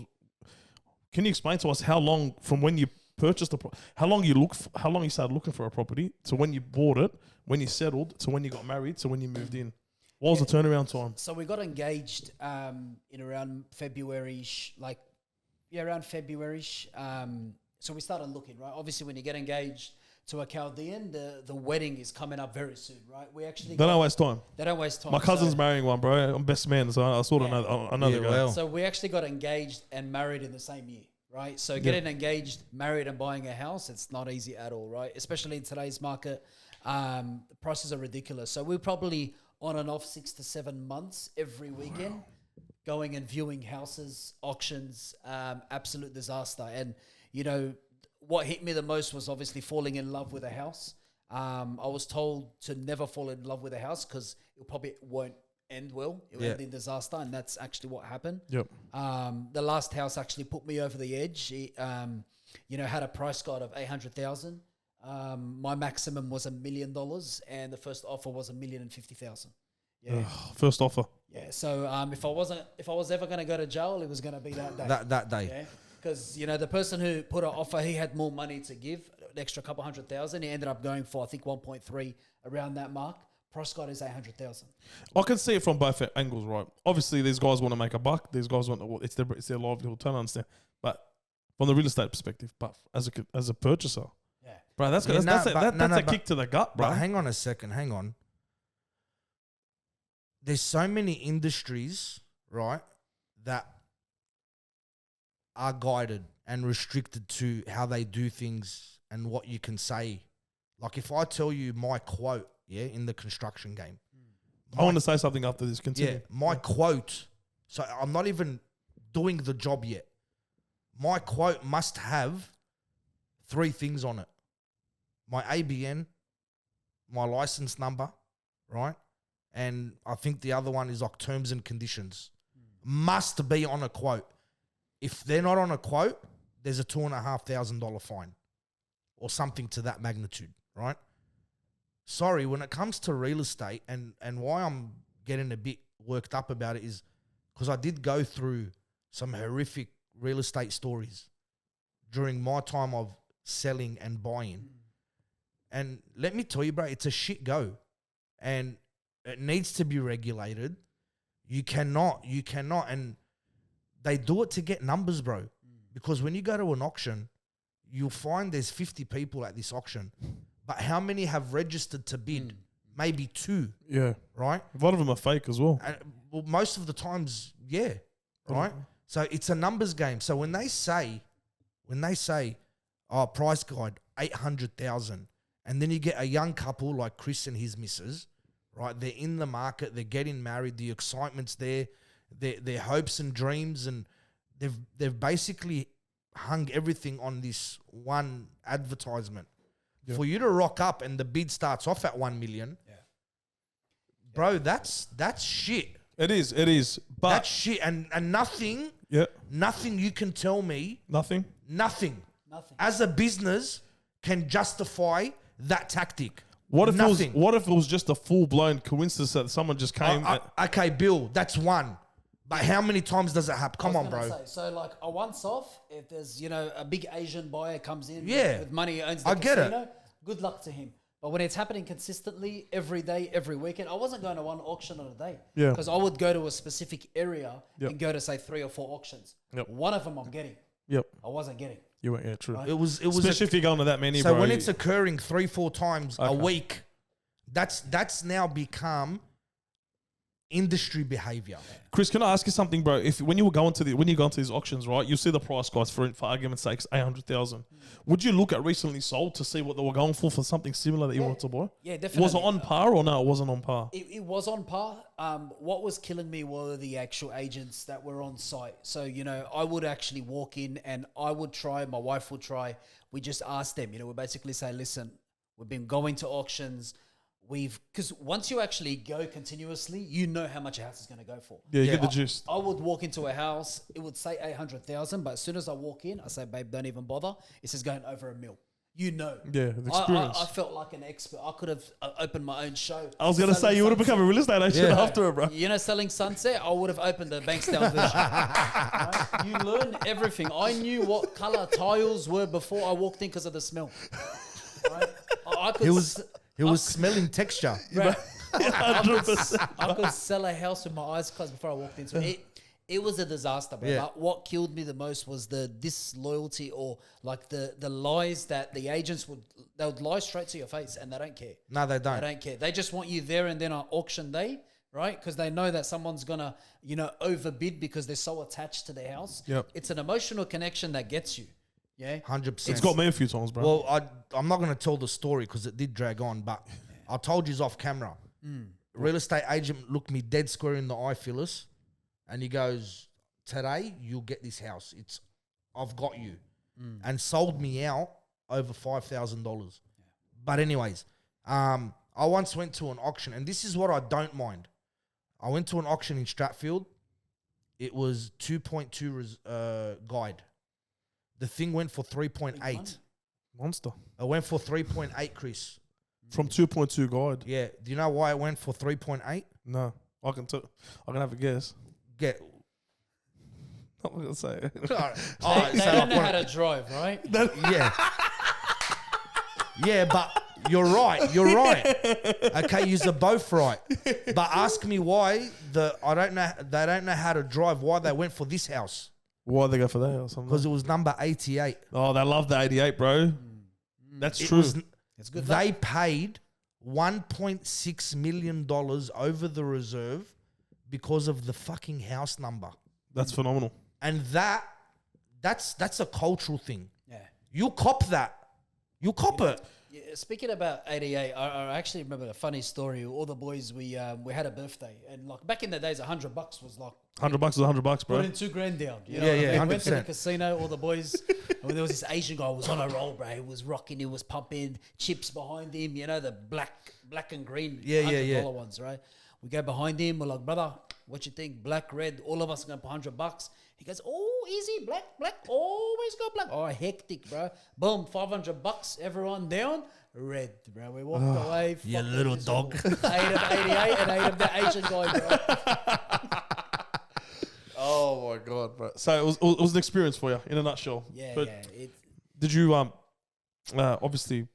Can you explain to us how long from when you purchased how long you started looking for a property to when you bought it, when you settled, to when you got married, to when you moved in? What was the turnaround time? So we got engaged in around February-ish, around February-ish. So we started looking, right? Obviously, when you get engaged to a Chaldean, the wedding is coming up very soon, right? We actually They don't waste time. They don't waste time. My cousin's marrying one, bro. I'm best man, so I sort of know. I know the guy. well. So we actually got engaged and married in the same year, right? So getting engaged, married, and buying a house, it's not easy at all, right? Especially in today's market, the prices are ridiculous. So we're probably on and off 6 to 7 months every weekend, going and viewing houses, auctions, absolute disaster. And, what hit me the most was obviously falling in love with a house. I was told to never fall in love with a house because it probably won't end well. It will end in disaster, and that's actually what happened. Yep. The last house actually put me over the edge. It, had a price guide of 800,000. My maximum was $1 million, and the first offer was $1,050,000. Yeah. First offer. Yeah. So if I was ever going to go to jail, it was going to be that day. That day. Yeah. Because the person who put an offer, he had more money to give, an extra couple 100,000. He ended up going for I think 1.3 around that mark. Price guide is 800,000. I can see it from both angles, right? Obviously, these guys want to make a buck. These guys it's their livelihood. Totally understand. But from the real estate perspective, but as a purchaser, Yeah. bro, that's a kick to the gut, bro. But hang on a second. Hang on. There's so many industries, right, that are guided and restricted to how they do things and what you can say. Like if I tell you my quote, in the construction game. I want to say something after this. Continue. Yeah, my quote. So I'm not even doing the job yet. My quote must have 3 things on it. My ABN, my license number, right? And I think the other one is like terms and conditions. Must be on a quote. If they're not on a quote, there's a $2,500 fine or something to that magnitude, right? Sorry, when it comes to real estate and why I'm getting a bit worked up about it is because I did go through some horrific real estate stories during my time of selling and buying. And let me tell you, bro, it's a shit go. And it needs to be regulated. You cannot. And they do it to get numbers, bro. Because when you go to an auction, you'll find there's 50 people at this auction. But how many have registered to bid? maybe 2, Yeah. right? A lot of them are fake as well. And well, most of the times, yeah, right? So it's a numbers game. So when they say, oh, price guide, 800,000, and then you get a young couple like Chris and his missus, right? They're in the market, they're getting married, the excitement's there, their hopes and dreams, and they've basically hung everything on this one advertisement. Yeah. For you to rock up and the bid starts off at 1 million, bro, that's shit. It is. But That's shit, and nothing you can tell me, nothing. Nothing. as a business can justify that tactic. What if Nothing. it was just a full blown coincidence that someone just came? Okay, Bill, that's one. But how many times does it happen? Come on, bro. So like a once off, if there's a big Asian buyer comes in with money, owns the I get casino, it. good luck to him. But when it's happening consistently every day, every weekend, I wasn't going to one auction on a day. Yeah. Because I would go to a specific area Yep. and go to say 3 or 4 auctions. Yep. One of them I'm getting. Yep. I wasn't getting. You went, yeah, true. Right. It was Especially if you're going to that many, so bro. when it's occurring 3-4 times a Okay. week, that's now become industry behavior. Chris, can I ask you something, bro? When you go into these auctions, right, you see the price guys for argument's sake, 800,000. Would you look at recently sold to see what they were going for something similar that you wanted to buy? Yeah, definitely. Was it on par or no? It wasn't on par. It was on par. What was killing me were the actual agents that were on site. So, I would actually walk in and I would try, my wife would try. We just asked them, we basically say, listen, we've been going to auctions. Because once you actually go continuously, you know how much a house is going to go for. Yeah, you get the gist. I would walk into a house, it would say 800,000, but as soon as I walk in, I say, babe, don't even bother. It says going over $1 million. Yeah, the experience. I felt like an expert. I could have opened my own show. I was going to say, you would have become a real estate agent after it, bro. Selling Sunset, I would have opened the Bankstown version. Right? You learn everything. I knew what color tiles were before I walked in because of the smell. Right? I could He was smelling texture. Right. 100%. I could sell a house with my eyes closed before I walked into it. It was a disaster, bro. Yeah. But what killed me the most was the disloyalty or like the lies that the agents would lie straight to your face and they don't care. No, they They don't. don't care. They just want you there and then on auction day, right? Because they know that someone's gonna, overbid because they're so attached to their house. Yep. It's an emotional connection that gets you. Yeah. 100%. It's got me a few times, bro. Well, I'm not going to tell the story because it did drag on, but I told you off camera. Real estate agent looked me dead square in the eye, Phyllis, and he goes, today you'll get this house. I've got you. And sold me out over $5,000. But anyways, I once went to an auction, and this is what I don't mind. I went to an auction in Stratfield. It was 2.2 guide. The thing went for 3.8. Monster. It went for 3.8, Chris. From 2.2 guide. Yeah. Do you know why it went for 3.8? No. I can have a guess. Get. I'm not going to say it. All right, They so don't know how to drive, right? yeah. Yeah, but you're right. Okay, you're both right. But ask me why they don't know how to drive, why they went for this house. Why'd they go for that or something? Because it was number 88. Oh, they love the 88, bro. That's true. It's good. They paid $1.6 million over the reserve because of the fucking house number. That's phenomenal. And that's a cultural thing. Yeah. You cop that. You cop it. Yeah, speaking about 88, I actually remember a funny story. All the boys, we had a birthday, and like back in the days, $100 was like $100 is $100, bro. putting $2,000 down. You know Yeah, what I yeah, mean? We went to the 100%. casino, all the boys, and there was this Asian guy who was on a roll, bro. He was rocking, he was pumping, chips behind him, the black and green $100 ones, right? We go behind him, we're like, brother, what you think? Black, red, all of us are going to put $100. He goes, oh, easy, black, always go black. Oh, hectic, bro. Boom, $500, everyone down. Red, bro. We walked away. You Fuck little this dog. all. 8 of 88 and 8 of the Asian guy, bro. Oh my god, bro! So it was an experience for you in a nutshell. Yeah, But yeah. did you obviously?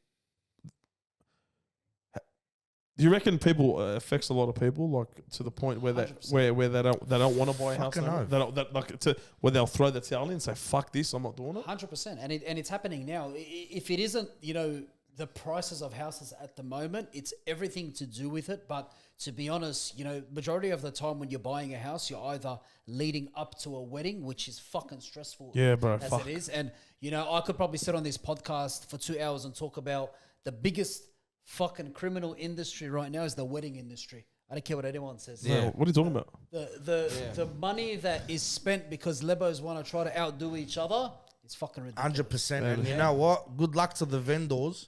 Do you reckon people affects a lot of people, like to the point where they 100%. where they don't want to buy a house? Fucking They don't, where they'll throw the towel in and say, "Fuck this, I'm not doing it." 100%, and it's happening now. If it isn't, the prices of houses at the moment, it's everything to do with it. But to be honest, you know, majority of the time when you're buying a house, you're either leading up to a wedding, which is fucking stressful. Yeah, bro, As fuck. it is. And, you know, I could probably sit on this podcast for 2 hours and talk about the biggest fucking criminal industry right now is the wedding industry. I don't care what anyone says. Yeah. What are you talking about? The money that is spent because Lebos want to try to outdo each other, it's fucking ridiculous. 100%. And you know what? Good luck to the vendors.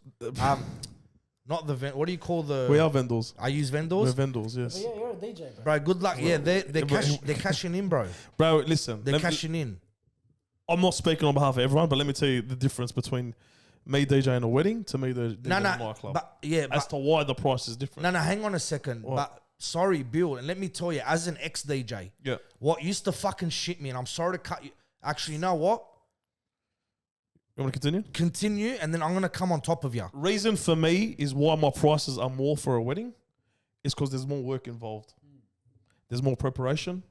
Not the what do you call the? We are vendors. I use We're vendors. vendors, yes. But yeah, you're a DJ, bro. Bro, good luck. Yeah, they're cashing in, bro. Bro, listen. They're cashing in. I'm not speaking on behalf of everyone, but let me tell you the difference between me DJing a wedding to me DJing No, my club. but yeah, as to why the price is different. no, hang on a second. What? But sorry, Bill, and let me tell you, as an ex DJ, Yeah. what used to fucking shit me, and I'm sorry to cut you. Actually, you know what? You want to continue? Continue, and then I'm gonna come on top of you. Reason for me is why my prices are more for a wedding is because there's more work involved. There's more preparation.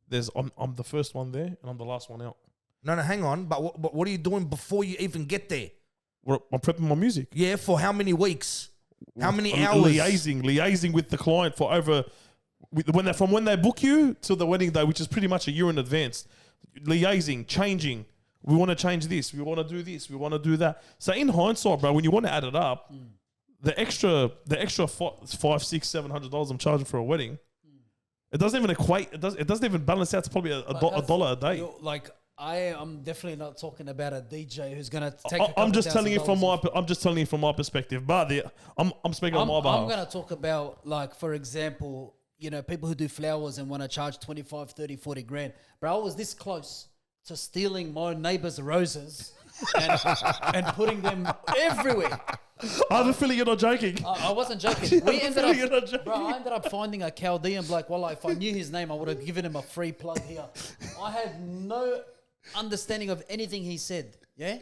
I'm the first one there and I'm the last one out. No, hang on. But what are you doing before you even get there? I'm prepping my music. Yeah, for how many weeks? How many I'm hours? liaising with the client for over when they book you till the wedding day, which is pretty much a year in advance. Liaising, changing. We want to change this. We want to do this. We want to do that. So in hindsight, bro, when you want to add it up, the extra $500, $700 I'm charging for a wedding, it doesn't even equate. It doesn't even balance out to probably a dollar a day. Like I am definitely not talking about a DJ who's gonna take. I'm just telling you from my perspective. But I'm speaking on my behalf. I'm gonna talk about, like, for example, you know, people who do flowers and want to charge 25, 30, 40 grand. Bro, I was this close to stealing my neighbor's roses and putting them everywhere. I have a feeling you're not joking. I wasn't joking. I ended up finding a Chaldean bloke. Well, if I knew his name, I would have given him a free plug here. I had no understanding of anything he said. Yeah,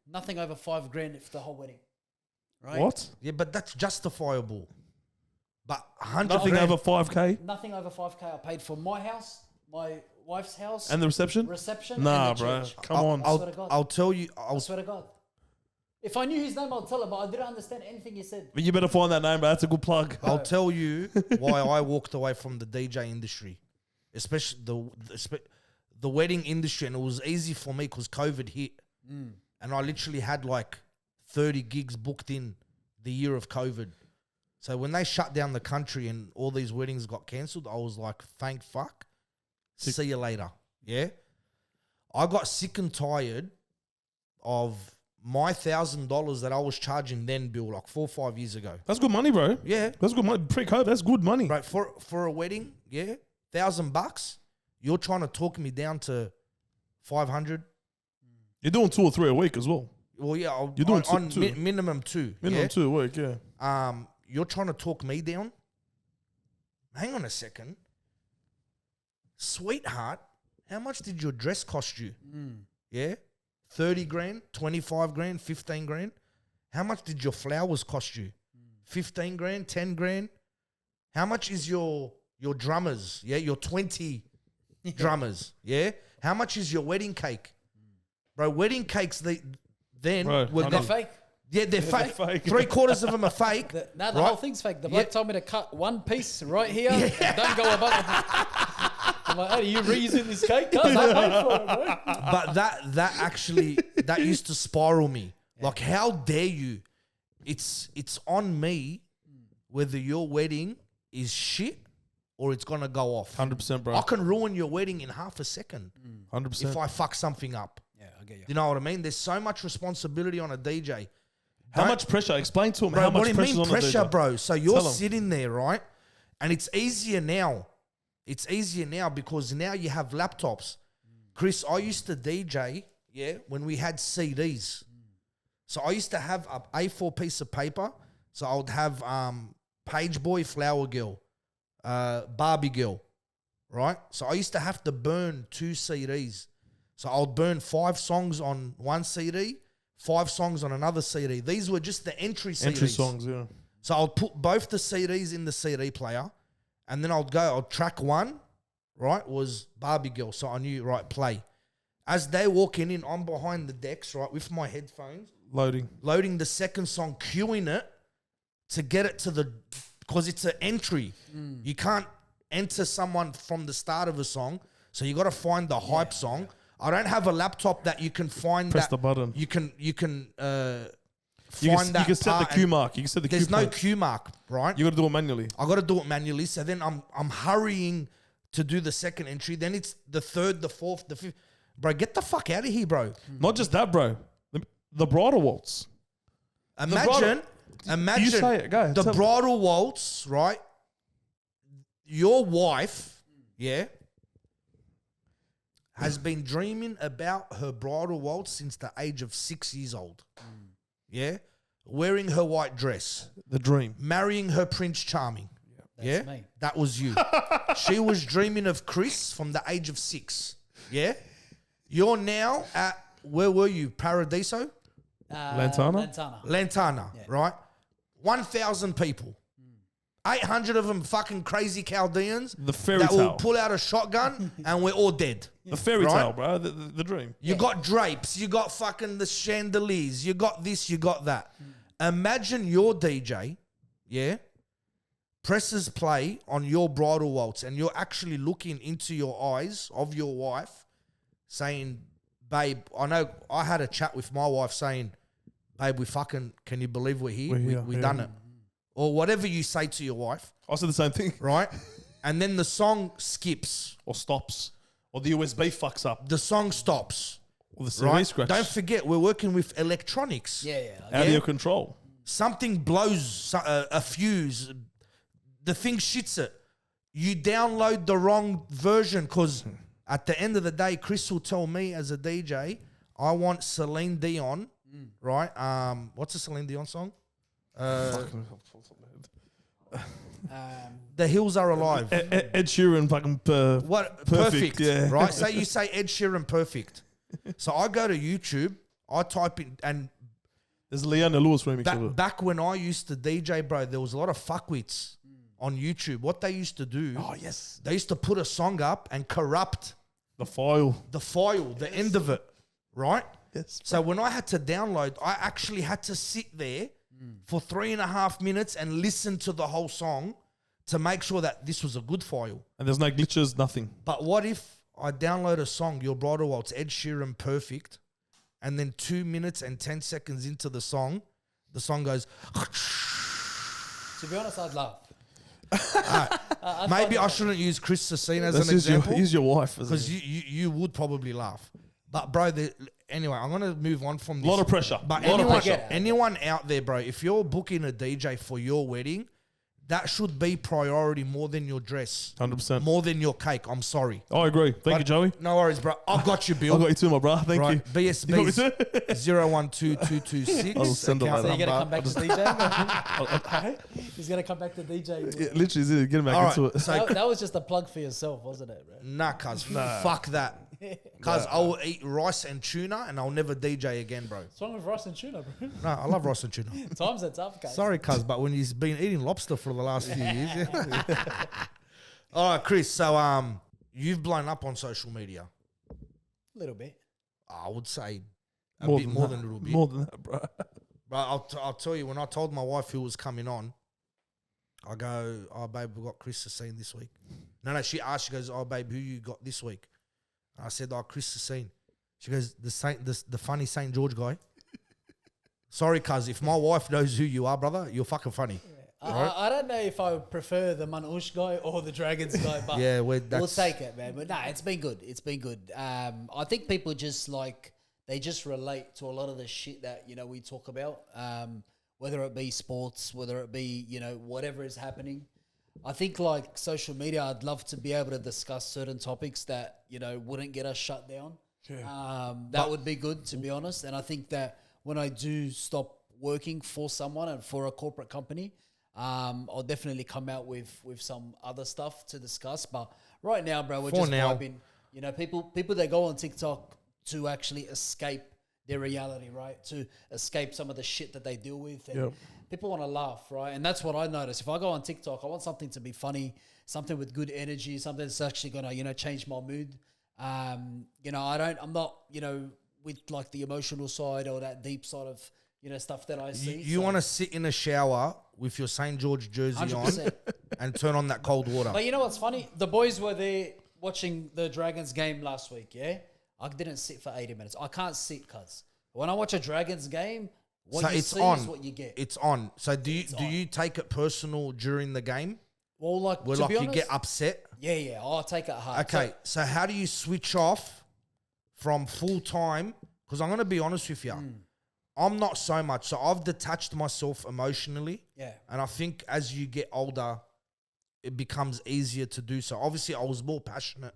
nothing over $5 grand for the whole wedding. Right? What? Yeah, but that's justifiable. But 100 Nothing grand. over 5K? Nothing over 5K. I paid for my house, my wife's house, And the reception? Nah, and the bro. church. Come on. I swear to God. I'll tell you. I swear to God. If I knew his name, I'd tell him, but I didn't understand anything he said. But you better find that name, bro. That's a good plug. I'll tell you why I walked away from the DJ industry, especially the wedding industry, and it was easy for me because COVID hit, and I literally had like 30 gigs booked in the year of COVID. So when they shut down the country and all these weddings got cancelled, I was like, thank fuck. See you later. Yeah. I got sick and tired of my $1,000 that I was charging then, Bill, like 4 or 5 years ago. That's good money, bro. Yeah. That's good money. Pre-COVID, that's good money. Right, for a wedding, yeah, $1,000. You're trying to talk me down to 500. You're doing 2 or 3 a week as well. Well, yeah, You're doing minimum two. Minimum yeah? 2 a week, yeah. You're trying to talk me down. Hang on a second, sweetheart. How much did your dress cost you? Yeah, 30 grand, 25 grand, 15 grand. How much did your flowers cost you? 15 grand, 10 grand. How much is your drummers? Yeah, your 20 drummers. Yeah. How much is your wedding cake? Bro, wedding cakes, were They're fake. Yeah, they're fake. fake. 3/4 of them are fake. The right? whole thing's fake. The bloke told me to cut one piece right here. And don't go above it. I'm like, hey, are you reusing this cake? Cuz I paid for it, bro. But that actually that used to spiral me. Like, how dare you? It's on me whether your wedding is shit or it's gonna go off. 100%, bro. I can ruin your wedding in half a second 100%. if I fuck something up. Yeah, I get you. You know what I mean? There's so much responsibility on a DJ. How much pressure? Explain to him Bro, how much what do you pressure mean on pressure, the DJ. bro? So you're Tell 'em. sitting there, right? And it's easier now. It's easier now because now you have laptops. Chris, I used to DJ, when we had CDs. So I used to have a A4 piece of paper. So I would have Page Boy, Flower Girl, Barbie Girl, right? So I used to have to burn 2 CDs. So I would burn 5 songs on one CD, 5 songs on another CD. These were just the entry CDs. Entry songs, yeah. So I'll put both the CDs in the CD player, and then I'll track 1, right, was Barbie Girl. So I knew, right, play. As they're walking in, I'm behind the decks, right, with my headphones, loading the second song, queuing it to get it to the, because it's an entry. You can't enter someone from the start of a song, so you got to find the hype song. I don't have a laptop that you can find. Press the button. You can You find that. you can set the part cue and mark. You can set the There's cue no point. cue mark, right? You got to do it manually. I got to do it manually. So then I'm hurrying to do the second entry. Then it's the third, the fourth, the fifth. Bro, get the fuck out of here, bro. Not just that, bro. The bridal waltz. Imagine You say it. Go. the Tell me. bridal waltz, right? Your wife, has been dreaming about her bridal waltz since the age of 6 years old. Yeah? Wearing her white dress. The dream. Marrying her Prince Charming. That's me. That was you. She was dreaming of Chris from the age of 6. Yeah? You're now at, where were you? Paradiso? Lantana? Lantana, right? 1,000 people. 800 of them fucking crazy Chaldeans The fairy that will tale. pull out a shotgun and we're all dead. The fairy Right? tale, bro. The dream. You got drapes, you got fucking the chandeliers, you got this, you got that. Imagine your DJ, presses play on your bridal waltz and you're actually looking into your eyes of your wife saying, babe, I know I had a chat with my wife saying, babe, we fucking, can you believe we're here? We're here, We yeah. done it. Or whatever you say to your wife, I said the same thing. right? And then the song skips. Or stops. Or the USB fucks up. The song stops. Or the CD Right? scratch. Don't forget, we're working with electronics. Out of your control. Something blows a fuse. The thing shits it. You download the wrong version because at the end of the day, Chris will tell me as a DJ, I want Celine Dion, right? What's the Celine Dion song? The Hills Are Alive. Ed Sheeran fucking What perfect, yeah. right? Say you say Ed Sheeran perfect. So I go to YouTube, I type in, and There's Leanna Lewis remix of it. back when I used to DJ, bro, there was a lot of fuckwits on YouTube. What they used to do, Oh, yes. they used to put a song up and corrupt The file. the file, the end of it, right? Yes. So when I had to download, I actually had to sit there for 3.5 minutes and listen to the whole song to make sure that this was a good file. And there's no glitches, nothing. But what if I download a song, Your Bridal Waltz, Ed Sheeran Perfect, and then 2 minutes and 10 seconds into the song goes, To be honest, I'd laugh. maybe I shouldn't use Chris Sassine as That's an example. He's your wife. Because you would probably laugh. But bro, anyway, I'm gonna move on from this. A lot of pressure. But lot of pressure. anyone out there, bro, if you're booking a DJ for your wedding, that should be priority more than your dress, 100%. more than your cake. I'm sorry. I agree. Thank you, Joey. No worries, bro. I've got you, Bill. I got you too, my bro. Thank right. you. BSB You got me too? 012226. I'll send it account later. So you're going to number. come back to DJ? He's going to come back to DJ. Yeah, literally, get him back All into right, it. so That was just a plug for yourself, wasn't it, bro? nah, cuz fuck that. Cuz I will eat rice and tuna and I'll never DJ again, bro. What's wrong with rice and tuna, bro? No, I love rice and tuna. Times are tough, guys. Sorry, cuz, but when you've been eating lobster for the last few years. All right, Chris. So you've blown up on social media. A little bit. I would say a bit more than a little bit. More than that, bro. But I'll tell you, when I told my wife who was coming on, I go, oh, babe, we got Chris Sassine this week. No, she asked, she goes, oh, babe, who you got this week? And I said, oh, Chris Sassine. She goes, the funny St. George guy. Sorry, cuz, if my wife knows who you are, brother, you're fucking funny. I don't know if I would prefer the Manouche guy or the Dragons guy, but Yeah, we'll that's take it, man. But nah, it's been good. It's been good. I think people just they just relate to a lot of the shit that, we talk about, whether it be sports, whether it be, whatever is happening. I think like social media, I'd love to be able to discuss certain topics that, wouldn't get us shut down. That would be good, to be honest. And I think that when I do stop working for someone and for a corporate company, I'll definitely come out with some other stuff to discuss. But right now, bro, we're just vibing. People that go on TikTok to actually escape their reality, right? To escape some of the shit that they deal with. And people want to laugh, right? And that's what I notice. If I go on TikTok, I want something to be funny, something with good energy, something that's actually going to, change my mood. I'm not, with like the emotional side or that deep side of, you know, stuff that I see. You want to sit in a shower with your St. George jersey 100%. on and turn on that cold water. But you know what's funny? The boys were there watching the Dragons game last week, yeah? I didn't sit for 80 minutes. I can't sit, cuz. When I watch a Dragons game, what you see is what you get. It's on. So do you take it personal during the game? Well, like, Where to like be you honest, get upset? yeah, I'll take it hard. Okay, so how do you switch off from full time? Because I'm going to be honest with you. I'm not so much. So I've detached myself emotionally. Yeah. And I think as you get older, it becomes easier to do so. Obviously, I was more passionate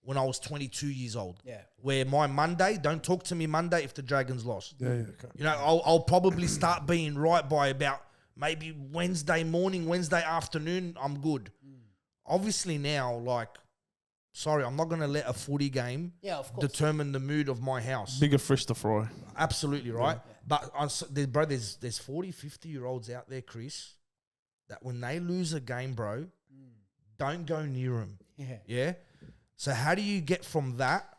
when I was 22 years old. Yeah. Where my Monday, don't talk to me Monday if the Dragons lost. Yeah, okay. You know, I'll probably start being right by about maybe Wednesday morning, Wednesday afternoon, I'm good. Obviously now, like, sorry, I'm not going to let a footy game Of course. determine the mood of my house. Bigger fish to fry. Absolutely right. But, bro, there's 40, 50-year-olds out there, Chris, that when they lose a game, bro, don't go near them. Yeah? So how do you get from that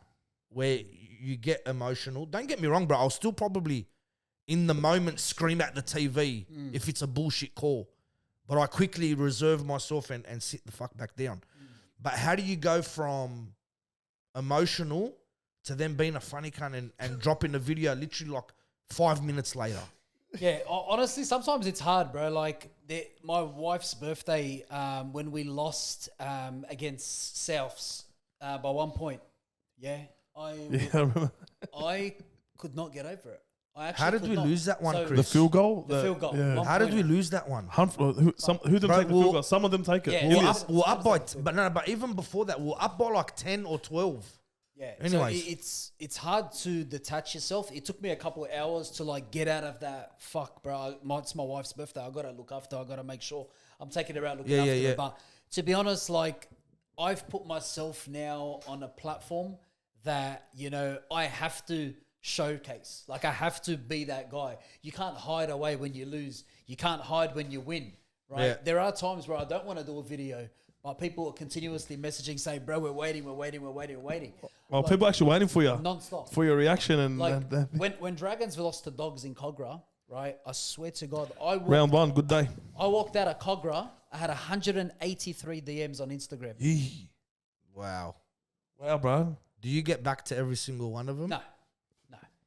where you get emotional? Don't get me wrong, bro. I'll still probably, in the moment, scream at the TV if it's a bullshit call. But I quickly reserve myself and sit the fuck back down. But how do you go from emotional to then being a funny cunt and dropping the video literally like 5 minutes later? Yeah, honestly, sometimes it's hard, bro. Like, my wife's birthday, when we lost against Souths by 1 point, Yeah, I remember. I could not get over it. How did we lose that one, Chris? The field goal? The field goal. Yeah. How did we lose that one? Who didn't Bro, take the field goal? Some of them take it. Yeah, Williams. We're up by, but even before that, we're up by like 10 or 12. Yeah. Anyways. So it's hard to detach yourself. It took me a couple of hours to like get out of that. Fuck, bro. It's my wife's birthday. I gotta look after her. I gotta make sure I'm taking her out looking after her. But to be honest, like, I've put myself now on a platform that, you know, I have to showcase. Like, I have to be that guy. You can't hide away when you lose. You can't hide when you win, right? Yeah. There are times where I don't want to do a video, but people are continuously messaging saying, bro, we're waiting. Well, like, people actually waiting for you. Non-stop. For your reaction. And Like, when Dragons lost to Dogs in Cogra, right, I swear to God, round one, good day. I walked out of Cogra, I had 183 DMs on Instagram. Wow. Wow, bro. Do you get back to every single one of them? No.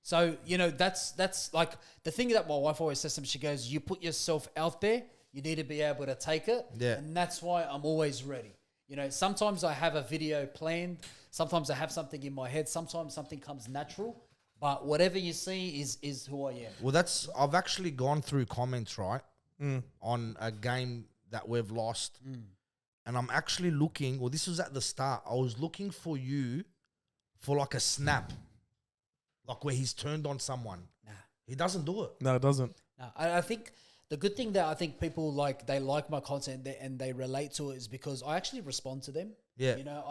So, you know, that's like the thing that my wife always says to me. She goes, you put yourself out there, you need to be able to take it. Yeah. And that's why I'm always ready. You know, sometimes I have a video planned. Sometimes I have something in my head. Sometimes something comes natural. But whatever you see is who I am. Well, I've actually gone through comments, right, on a game that we've lost. And I'm actually looking, well, this was at the start. I was looking for you for like a snap. Like where he's turned on someone. Nah. He doesn't do it. No, it doesn't. No, I think the good thing that I think people like, they like my content and they relate to it is because I actually respond to them. Yeah. You know,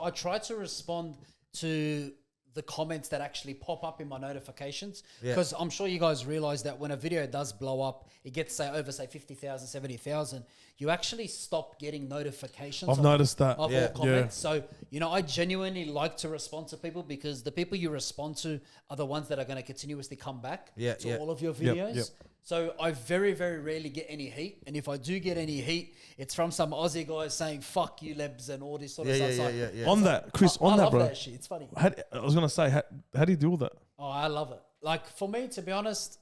I try to respond to the comments that actually pop up in my notifications, because I'm sure you guys realize that when a video does blow up, it gets over 50,000, 70,000, you actually stop getting notifications. I've noticed that. Of all comments. So, you know, I genuinely like to respond to people, because the people you respond to are the ones that are going to continuously come back to all of your videos. Yep. So I very, very rarely get any heat. And if I do get any heat, it's from some Aussie guys saying, fuck you, Lebs, and all this sort of stuff. On that, Chris, I love bro. that shit. It's funny. I was going to say, how do you deal with that? Oh, I love it. Like, for me, to be honest,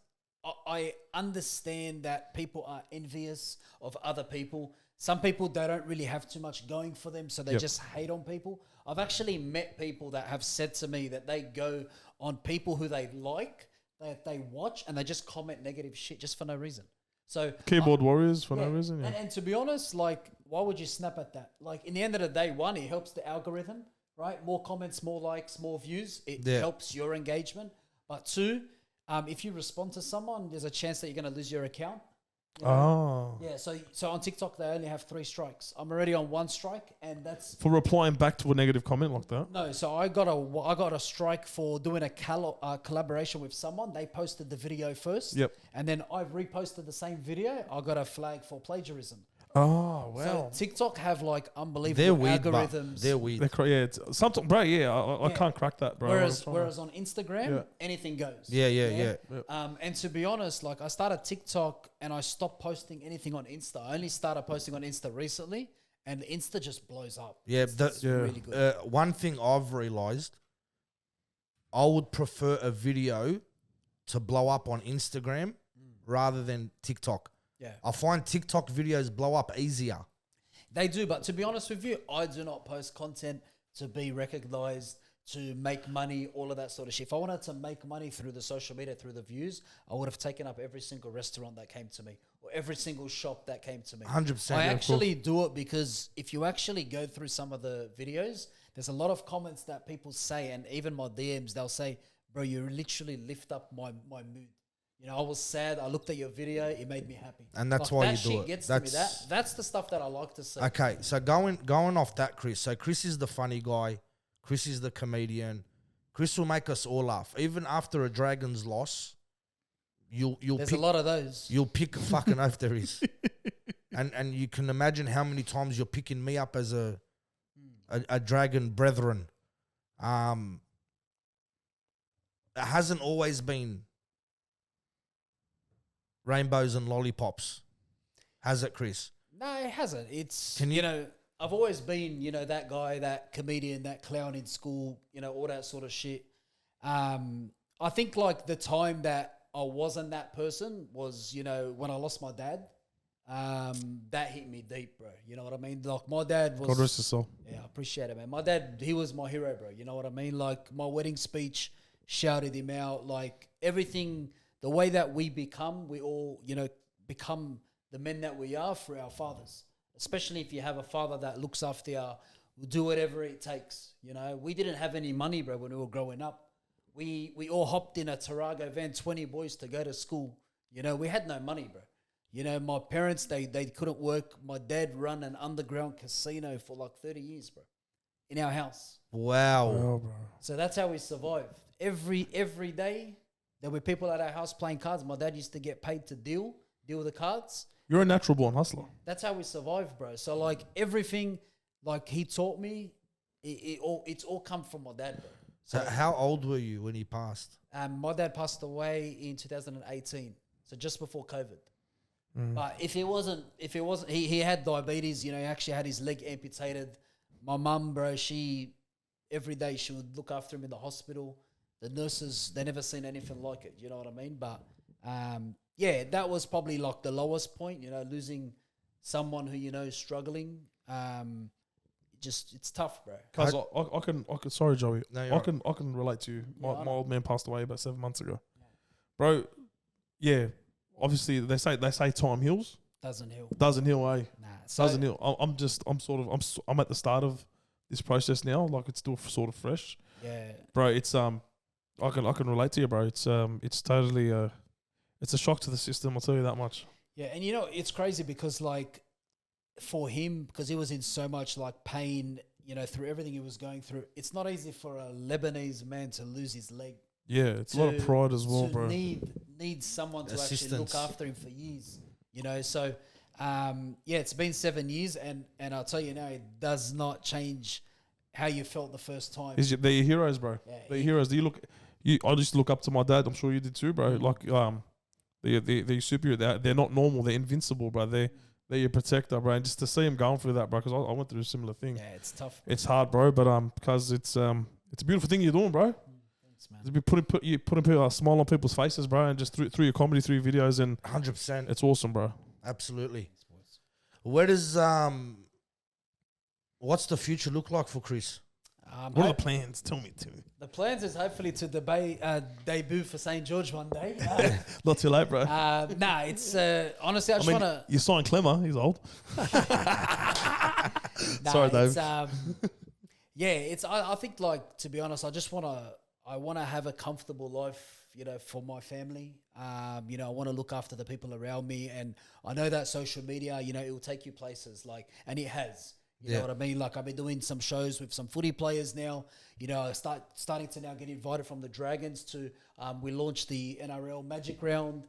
I understand that people are envious of other people. Some people, they don't really have too much going for them, so they just hate on people. I've actually met people that have said to me that they go on people who they like, that they watch, and they just comment negative shit just for no reason. So Keyboard warriors for no reason. Yeah. And to be honest, like, why would you snap at that? Like, in the end of the day, one, it helps the algorithm, right? More comments, more likes, more views. It helps your engagement. But two, if you respond to someone, there's a chance that you're going to lose your account. You know? Yeah, so on TikTok, they only have 3 strikes. I'm already on 1 strike, and that's... For replying back to a negative comment like that? No, so I got a strike for doing a collaboration with someone. They posted the video first. Yep. And then I reposted the same video. I got a flag for plagiarism. Oh, So wow. TikTok have like They're unbelievable weird, but algorithms. they're weird. Yeah, it's something, bro. Yeah, I Yeah. can't crack that, bro. Whereas on Instagram, Yeah. anything goes. Yeah. And to be honest, like I started TikTok and I stopped posting anything on Insta. I only started posting on Insta recently, and Insta just blows up. Yeah, It's really good. one thing I've realized, I would prefer a video to blow up on Instagram rather than TikTok. Yeah, I find TikTok videos blow up easier. they do. But to be honest with you, I do not post content to be recognized, to make money, all of that sort of shit. If I wanted to make money through the social media, through the views, I would have taken up every single restaurant that came to me or every single shop that came to me. 100%. I yeah. actually do it because if you actually go through some of the videos, there's a lot of comments that people say, and even my DMs, they'll say, bro, you literally lift up my mood. You know, I was sad. I looked at your video. It made me happy. And that's like why that you do shit it. gets to me. That's the stuff that I like to say. Okay, so going off that, Chris. So Chris is the funny guy. Chris is the comedian. Chris will make us all laugh. Even after a Dragons loss, you'll There's pick, a lot of those. you'll pick a fucking oath there is. And you can imagine how many times you're picking me up as a Dragon brethren. It hasn't always been rainbows and lollipops, has it, Chris? No, it hasn't. It's, Can you- you know, I've always been, you know, that guy, that comedian, that clown in school, you know, all that sort of shit. I think like the time that I wasn't that person was, you know, when I lost my dad. That hit me deep, bro. You know what I mean? Like my dad was. God rest his soul. Yeah, I appreciate it, man. My dad, he was my hero, bro. You know what I mean? Like my wedding speech shouted him out. Like everything, the way that we become, we all, you know, become the men that we are through our fathers. Especially if you have a father that looks after you, will do whatever it takes. You know, we didn't have any money, bro, when we were growing up. We all hopped in a Tarago van, 20 boys to go to school. You know, we had no money, bro. You know, my parents, they couldn't work. My dad run an underground casino for like 30 years, bro, in our house. Wow. Oh, bro. So that's how we survived. Every day, there were people at our house playing cards. My dad used to get paid to deal the cards. You're a natural born hustler. That's how we survived, bro. So like everything, like he taught me, it's all come from my dad, bro. So how old were you when he passed? My dad passed away in 2018, so just before COVID. But if it wasn't, he had diabetes. You know, he actually had his leg amputated. My mum, bro, every day she would look after him in the hospital. The nurses, they never seen anything like it. You know what I mean? But yeah, that was probably like the lowest point. You know, losing someone who you know is struggling. It's tough, bro. Cause I can. Sorry, Joey. No, you're I can relate to you. My I know. old man passed away about 7 months ago, bro. Yeah, obviously they say time heals. Doesn't heal. Doesn't heal, eh? Nah. Doesn't heal. I'm at the start of this process now. Like it's still sort of fresh, Yeah. bro. It's I can relate to you, bro. It's totally it's a shock to the system. I'll tell you that much. Yeah, and you know, it's crazy because like for him, because he was in so much like pain, you know, through everything he was going through, it's not easy for a Lebanese man to lose his leg. Yeah, it's a lot of pride as well, to bro. Need someone to actually Assistance. look after him for years. You know, so yeah, it's been 7 years, and I'll tell you now, it does not change how you felt the first time. They're your heroes, bro. Yeah, They're your heroes. I just look up to my dad. I'm sure you did too, bro. Like they're superior. They're not normal. They're invincible, bro. They're your protector, bro. And just to see him going through that, bro, because I went through a similar thing. Yeah, it's tough. Bro. It's hard, bro, but because it's a beautiful thing you're doing, bro. Thanks, man. To be putting a smile on people's faces, bro, and just through your comedy, through your videos, and 100%. it's awesome, bro. Absolutely. Where does what's the future look like for Chris? What are the plans? Tell me. The plans is hopefully to debut for St. George one day. Not too late, bro. Nah, it's honestly, I just want to. You signed Clemmer. He's old. Nah, Sorry, Dave. Yeah, it's. I think, like, to be honest, I want to have a comfortable life, you know, for my family. You know, I want to look after the people around me, and I know that social media, you know, it will take you places, like, and it has. You know what I mean? Like, I've been doing some shows with some footy players now. You know, starting to now get invited from the Dragons to. We launched the NRL Magic Round.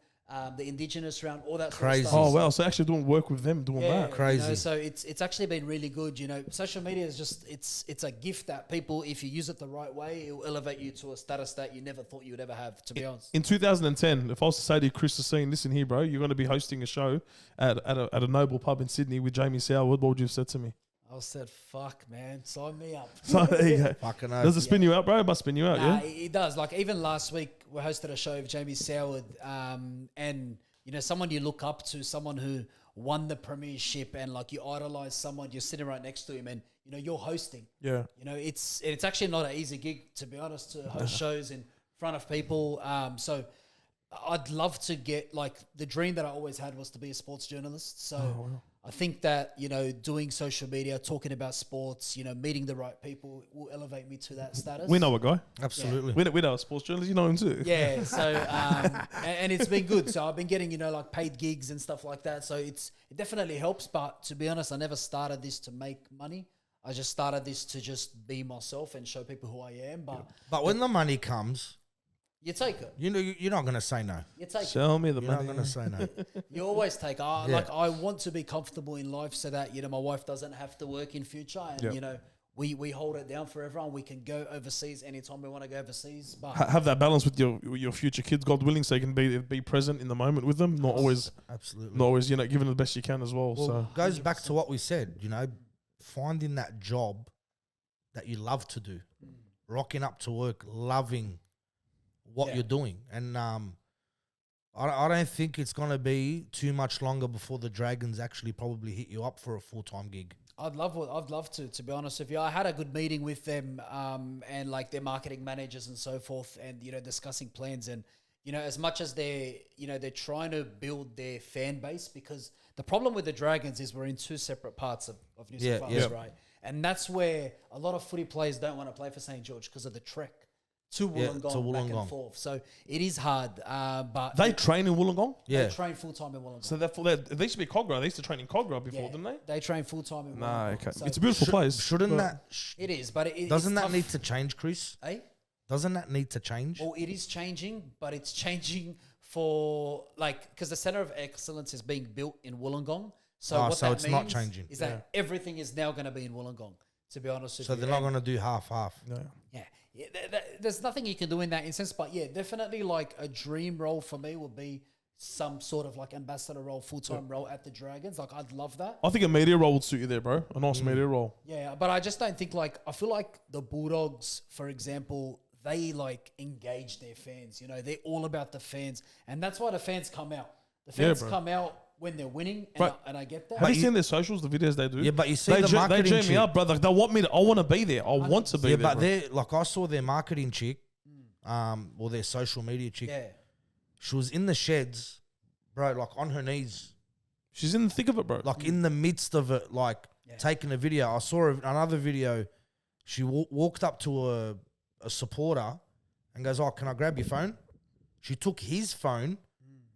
the indigenous round, all that Crazy. sort of Oh stuff. wow! So actually doing work with them, doing that. Crazy. You know, so it's actually been really good. You know, social media is just it's a gift that people, if you use it the right way, it will elevate you to a status that you never thought you would ever have. To be honest, In 2010, if I was to say to you, Chris Sassine, listen here, bro, you're going to be hosting a show at a noble pub in Sydney with Jamie Soward, what would you have said to me? I said, "Fuck, man, sign me up." So there you go. Fucking Does it spin you out, bro? It must spin you out, Nah, yeah? it does. Like even last week, we hosted a show with Jamie Soward, and you know, someone you look up to, someone who won the premiership, and like you idolize someone, you're sitting right next to him, and you know you're hosting. Yeah. You know, it's actually not an easy gig, to be honest, to host shows in front of people. So I'd love to get, like, the dream that I always had was to be a sports journalist. So I think that, you know, doing social media, talking about sports, you know, meeting the right people will elevate me to that status. We know a guy. Absolutely. We know a sports journalist. You know him too. Yeah, so and it's been good. So I've been getting, you know, like paid gigs and stuff like that. So it definitely helps. But to be honest, I never started this to make money. I just started this to just be myself and show people who I am. But when the money comes, you take it. you know you're not gonna say no. You take it. Show me the You're not money. gonna say no. You always take. Yeah. Like I want to be comfortable in life so that, you know, my wife doesn't have to work in future, and Yep. you know we hold it down for everyone. We can go overseas anytime we want to go overseas. But Have that balance with your future kids, God willing, so you can be present in the moment with them. Not always, Absolutely. you know, giving the best you can as well. Well, So goes back to what we said. You know, finding that job that you love to do, rocking up to work, loving what Yeah. you're doing, and I don't think it's gonna be too much longer before the Dragons actually probably hit you up for a full-time gig. I'd love to be honest with you. I had a good meeting with them, and like their marketing managers and so forth, and you know, discussing plans. And you know, as much as they're trying to build their fan base, because the problem with the Dragons is we're in two separate parts of New Yeah, South Wales, yeah. right? And that's where a lot of footy players don't want to play for St. George because of the trek to Yeah, Wollongong, to back Wollongong. and forth. So it is hard, but they train in Wollongong. Yeah, they train full time in Wollongong. So they used to be Cogra. They used to train in Cogra before, Yeah, didn't they? They train full time in Nah, Wollongong. okay. So It's a beautiful place. shouldn't but- it is, but doesn't it's that tough. need to change, Chris? Eh? Doesn't that need to change? Well, it is changing, but it's changing for like because the center of excellence is being built in Wollongong. So Oh, what so that it's not means changing. is that everything is now going to be in Wollongong. To be honest with So you, they're not And- gonna do half. No. yeah, there's nothing you can do in that instance. But yeah, definitely like a dream role for me would be some sort of like ambassador role, full time role at the Dragons. Like I'd love that. I think a media role would suit you there, bro. A nice media role. Yeah, but I just don't think like I feel like the Bulldogs, for example, they like engage their fans. You know, they're all about the fans, and that's why the fans come out. The Yeah, fans bro. come out when they're winning, and, Right. and I get that. Have you you- seen their socials, the videos they do? Yeah, but you see they the they marketing dream me shit. up, brother. They want me to. I want to be there. I want to be Yeah, there. but bro. they're like I saw their marketing chick, or their social media chick. Yeah, She was in the sheds, bro, like on her knees, She's in the thick of it, bro. like in the midst of it, like taking a video. I saw another video. She walked up to a supporter and goes, "Oh, can I grab your phone?" She took his phone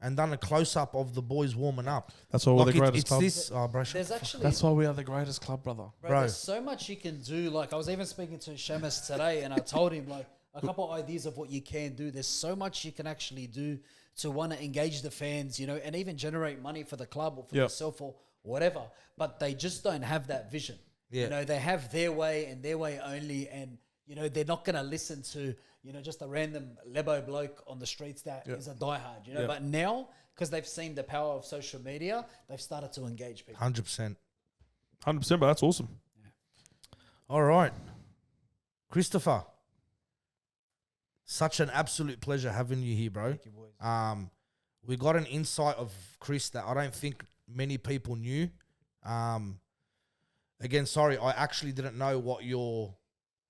and done a close up of the boys warming up. That's why we're Like the greatest it's club. this, oh, bro. there's actually That's why we are the greatest club, brother. bro, Bro. there's so much you can do. Like I was even speaking to Shemus today, and I told him like a couple of ideas of what you can do. There's so much you can actually do to want to engage the fans, you know, and even generate money for the club or for Yep. yourself or whatever. But they just don't have that vision. Yeah. You know, they have their way and their way only, and you know they're not going to listen to, you know, just a random Lebo bloke on the streets that is a diehard, you know. Yeah. But now, because they've seen the power of social media, they've started to engage people. 100%. 100%, but that's awesome. All right, Christopher. Such an absolute pleasure having you here, bro. Thank you, boys. We got an insight of Chris that I don't think many people knew. Again, sorry, I actually didn't know what your,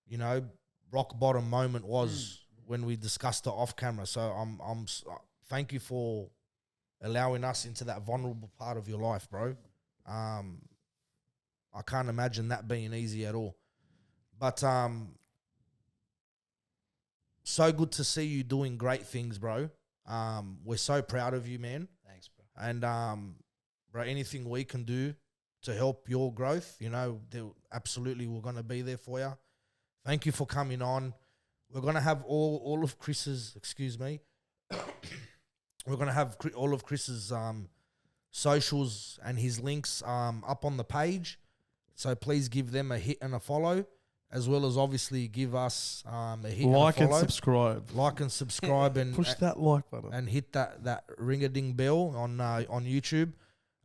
you know, rock bottom moment was when we discussed it off camera. So thank you for allowing us into that vulnerable part of your life, bro. I can't imagine that being easy at all. But so good to see you doing great things, bro. We're so proud of you, man. Thanks, bro. And bro, anything we can do to help your growth, you know, absolutely we're gonna be there for you. Thank you for coming on. We're gonna have all of Chris's, excuse me, we're gonna have all of Chris's socials and his links up on the page. So please give them a hit and a follow, as well as obviously give us a hit Like and a and follow. Subscribe. Like and subscribe and Push that like button. and hit that ring-a-ding bell on YouTube.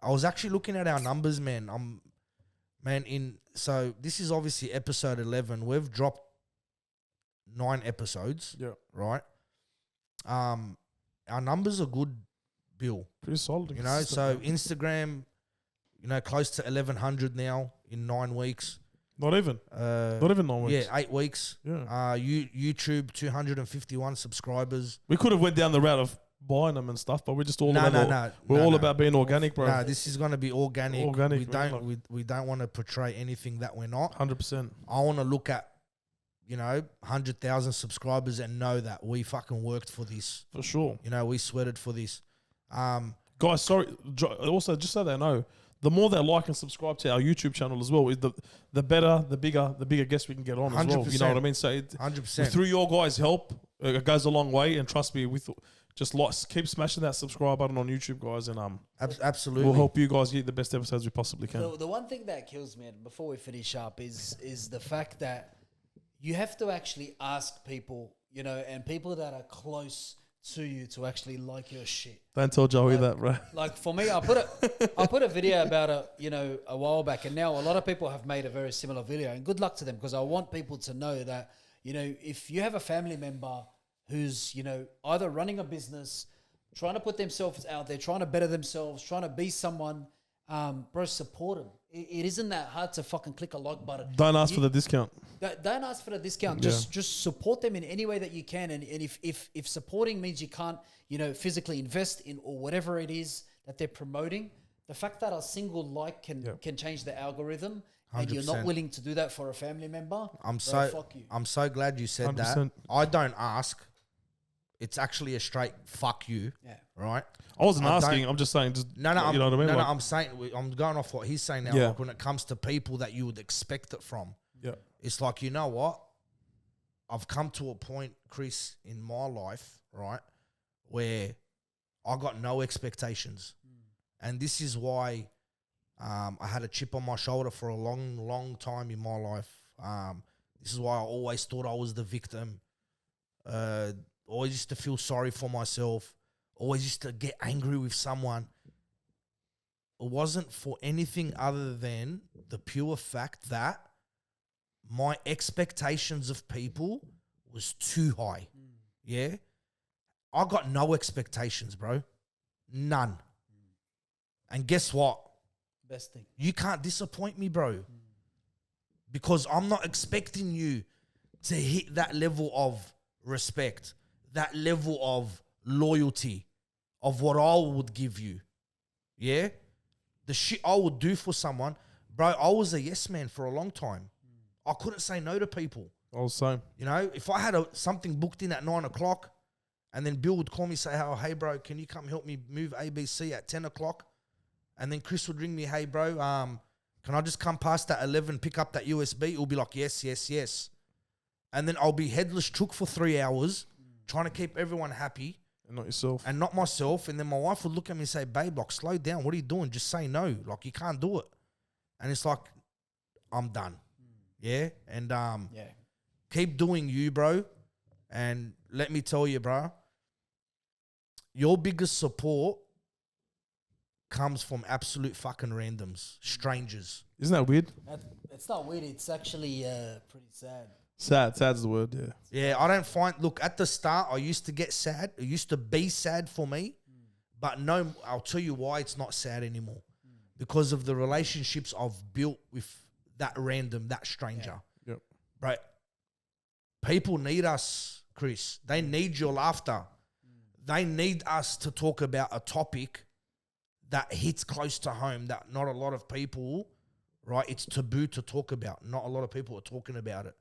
I was actually looking at our numbers, man. So this is obviously episode 11. We've dropped 9 episodes. Yeah. Right. Our numbers are good, Bill. Pretty solid. You know, so Instagram, close to 1,100 now in 9 weeks. Not even 9 weeks. Yeah, 8 weeks. Yeah. YouTube, 251 subscribers. We could have went down the route of buying them and stuff, but we're just all No, about no, no. about being organic, bro. No, this is going to be organic. Organic, We man, we don't want to portray anything that we're not. 100%. I want to look at 100,000 subscribers and know that we fucking worked for this. For sure. We sweated for this. Guys, sorry. Also, just so they know, the more they like and subscribe to our YouTube channel as well, the better, the bigger guests we can get on as well. You know what I mean? So 100%. through your guys' help, it goes a long way. And trust me, just keep smashing that subscribe button on YouTube, guys, and Absolutely. we'll help you guys get the best episodes we possibly can. The one thing that kills me, and before we finish up, is the fact that you have to actually ask people, and people that are close to you to actually like your shit. Don't tell Joey that, bro. Like for me, I put a video about a while back, and now a lot of people have made a very similar video. And good luck to them, because I want people to know that if you have a family member who's either running a business, trying to put themselves out there, trying to better themselves, trying to be someone, bro, support them. It isn't that hard to fucking click a like button. Don't ask for the discount. Don't ask for the discount. Yeah. Just support them in any way that you can. And if supporting means you can't, physically invest in or whatever it is that they're promoting, the fact that a single like can change the algorithm, and you're not 100%. willing to do that for a family member, fuck you. I'm so glad you said 100%. that. I don't ask. It's actually a straight fuck you. Yeah. Right? I wasn't I asking. don't- I'm just saying. No, you know what I mean? No, Like, I'm saying, I'm going off what he's saying now. Yeah. Like when it comes to people that you would expect it from, yeah. it's like, you know what? I've come to a point, Chris, in my life, right, where I got no expectations. And this is why I had a chip on my shoulder for a long, long time in my life. This is why I always thought I was the victim. Always used to feel sorry for myself. Always used to get angry with someone. It wasn't for anything other than the pure fact that my expectations of people was too high. Yeah? I got no expectations, bro. None. And guess what? Best thing. You can't disappoint me, bro. Because I'm not expecting you to hit that level of respect, that level of loyalty of what I would give you. Yeah? The shit I would do for someone. Bro, I was a yes man for a long time. I couldn't say no to people. I was saying. If I had something booked in at 9 o'clock and then Bill would call me, say, oh, hey, bro, can you come help me move ABC at 10 o'clock? And then Chris would ring me, hey, bro, can I just come past at 11, pick up that USB? It'll be like, yes, yes, yes. And then I'll be headless chook for 3 hours trying to keep everyone happy. And not yourself. And not myself. And then my wife would look at me and say, babe, like, slow down. What are you doing? Just say no. Like, you can't do it. And it's like, I'm done. Yeah? And keep doing you, bro. And let me tell you, bro, your biggest support comes from absolute fucking randoms, strangers. Isn't that weird? It's not weird. It's actually pretty sad. Sad's the word, yeah. Yeah, I don't find... Look, at the start, I used to get sad. It used to be sad for me. But no, I'll tell you why it's not sad anymore. Because of the relationships I've built with that random, that stranger. Yep. Right? People need us, Chris. They need your laughter. They need us to talk about a topic that hits close to home that not a lot of people, right? It's taboo to talk about. Not a lot of people are talking about it.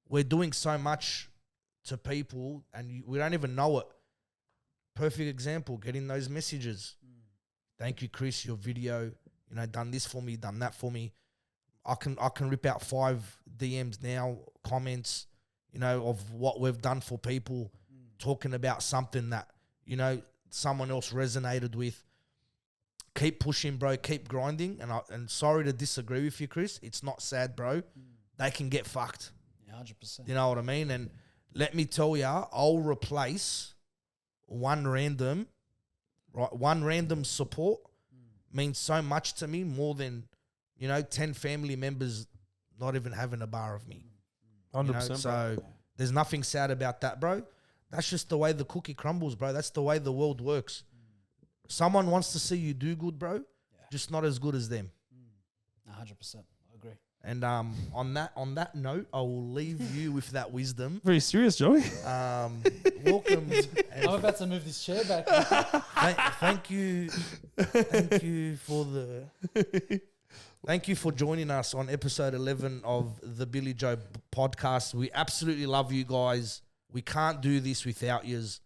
We're doing so much to people and we don't even know it. Perfect example, getting those messages. Thank you, Chris, your video, done this for me, done that for me. I can rip out 5 DMs now, comments, of what we've done for people, talking about something that, someone else resonated with. Keep pushing, bro. Keep grinding. And sorry to disagree with you, Chris. It's not sad, bro. They can get fucked. Yeah, 100%. You know what I mean? And let me tell ya, I'll replace one random support means so much to me, more than, 10 family members not even having a bar of me. 100%. So there's nothing sad about that, bro. That's just the way the cookie crumbles, bro. That's the way the world works. Someone wants to see you do good, bro, just not as good as them. 100%. I agree. And on that note, I will leave you with that wisdom. Very serious, Joey. Welcome. I'm about to move this chair back. Thank you for joining us on episode 11 of the Billy Joe podcast. We absolutely love you guys. We can't do this without yous.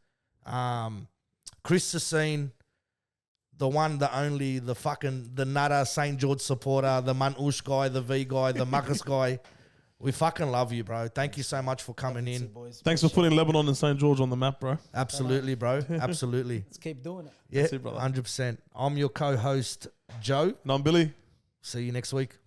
Chris Sassine, the one, the only, the nutter St. George supporter, the Manoush guy, the V guy, the Marcus guy. We fucking love you, bro. Thank you so much for coming in. Thanks for putting Lebanon and St. George on the map, bro. Absolutely, bro. Absolutely. Let's keep doing it. Yeah, That's it, brother. 100%. I'm your co-host, Joe. And I'm Billy. See you next week.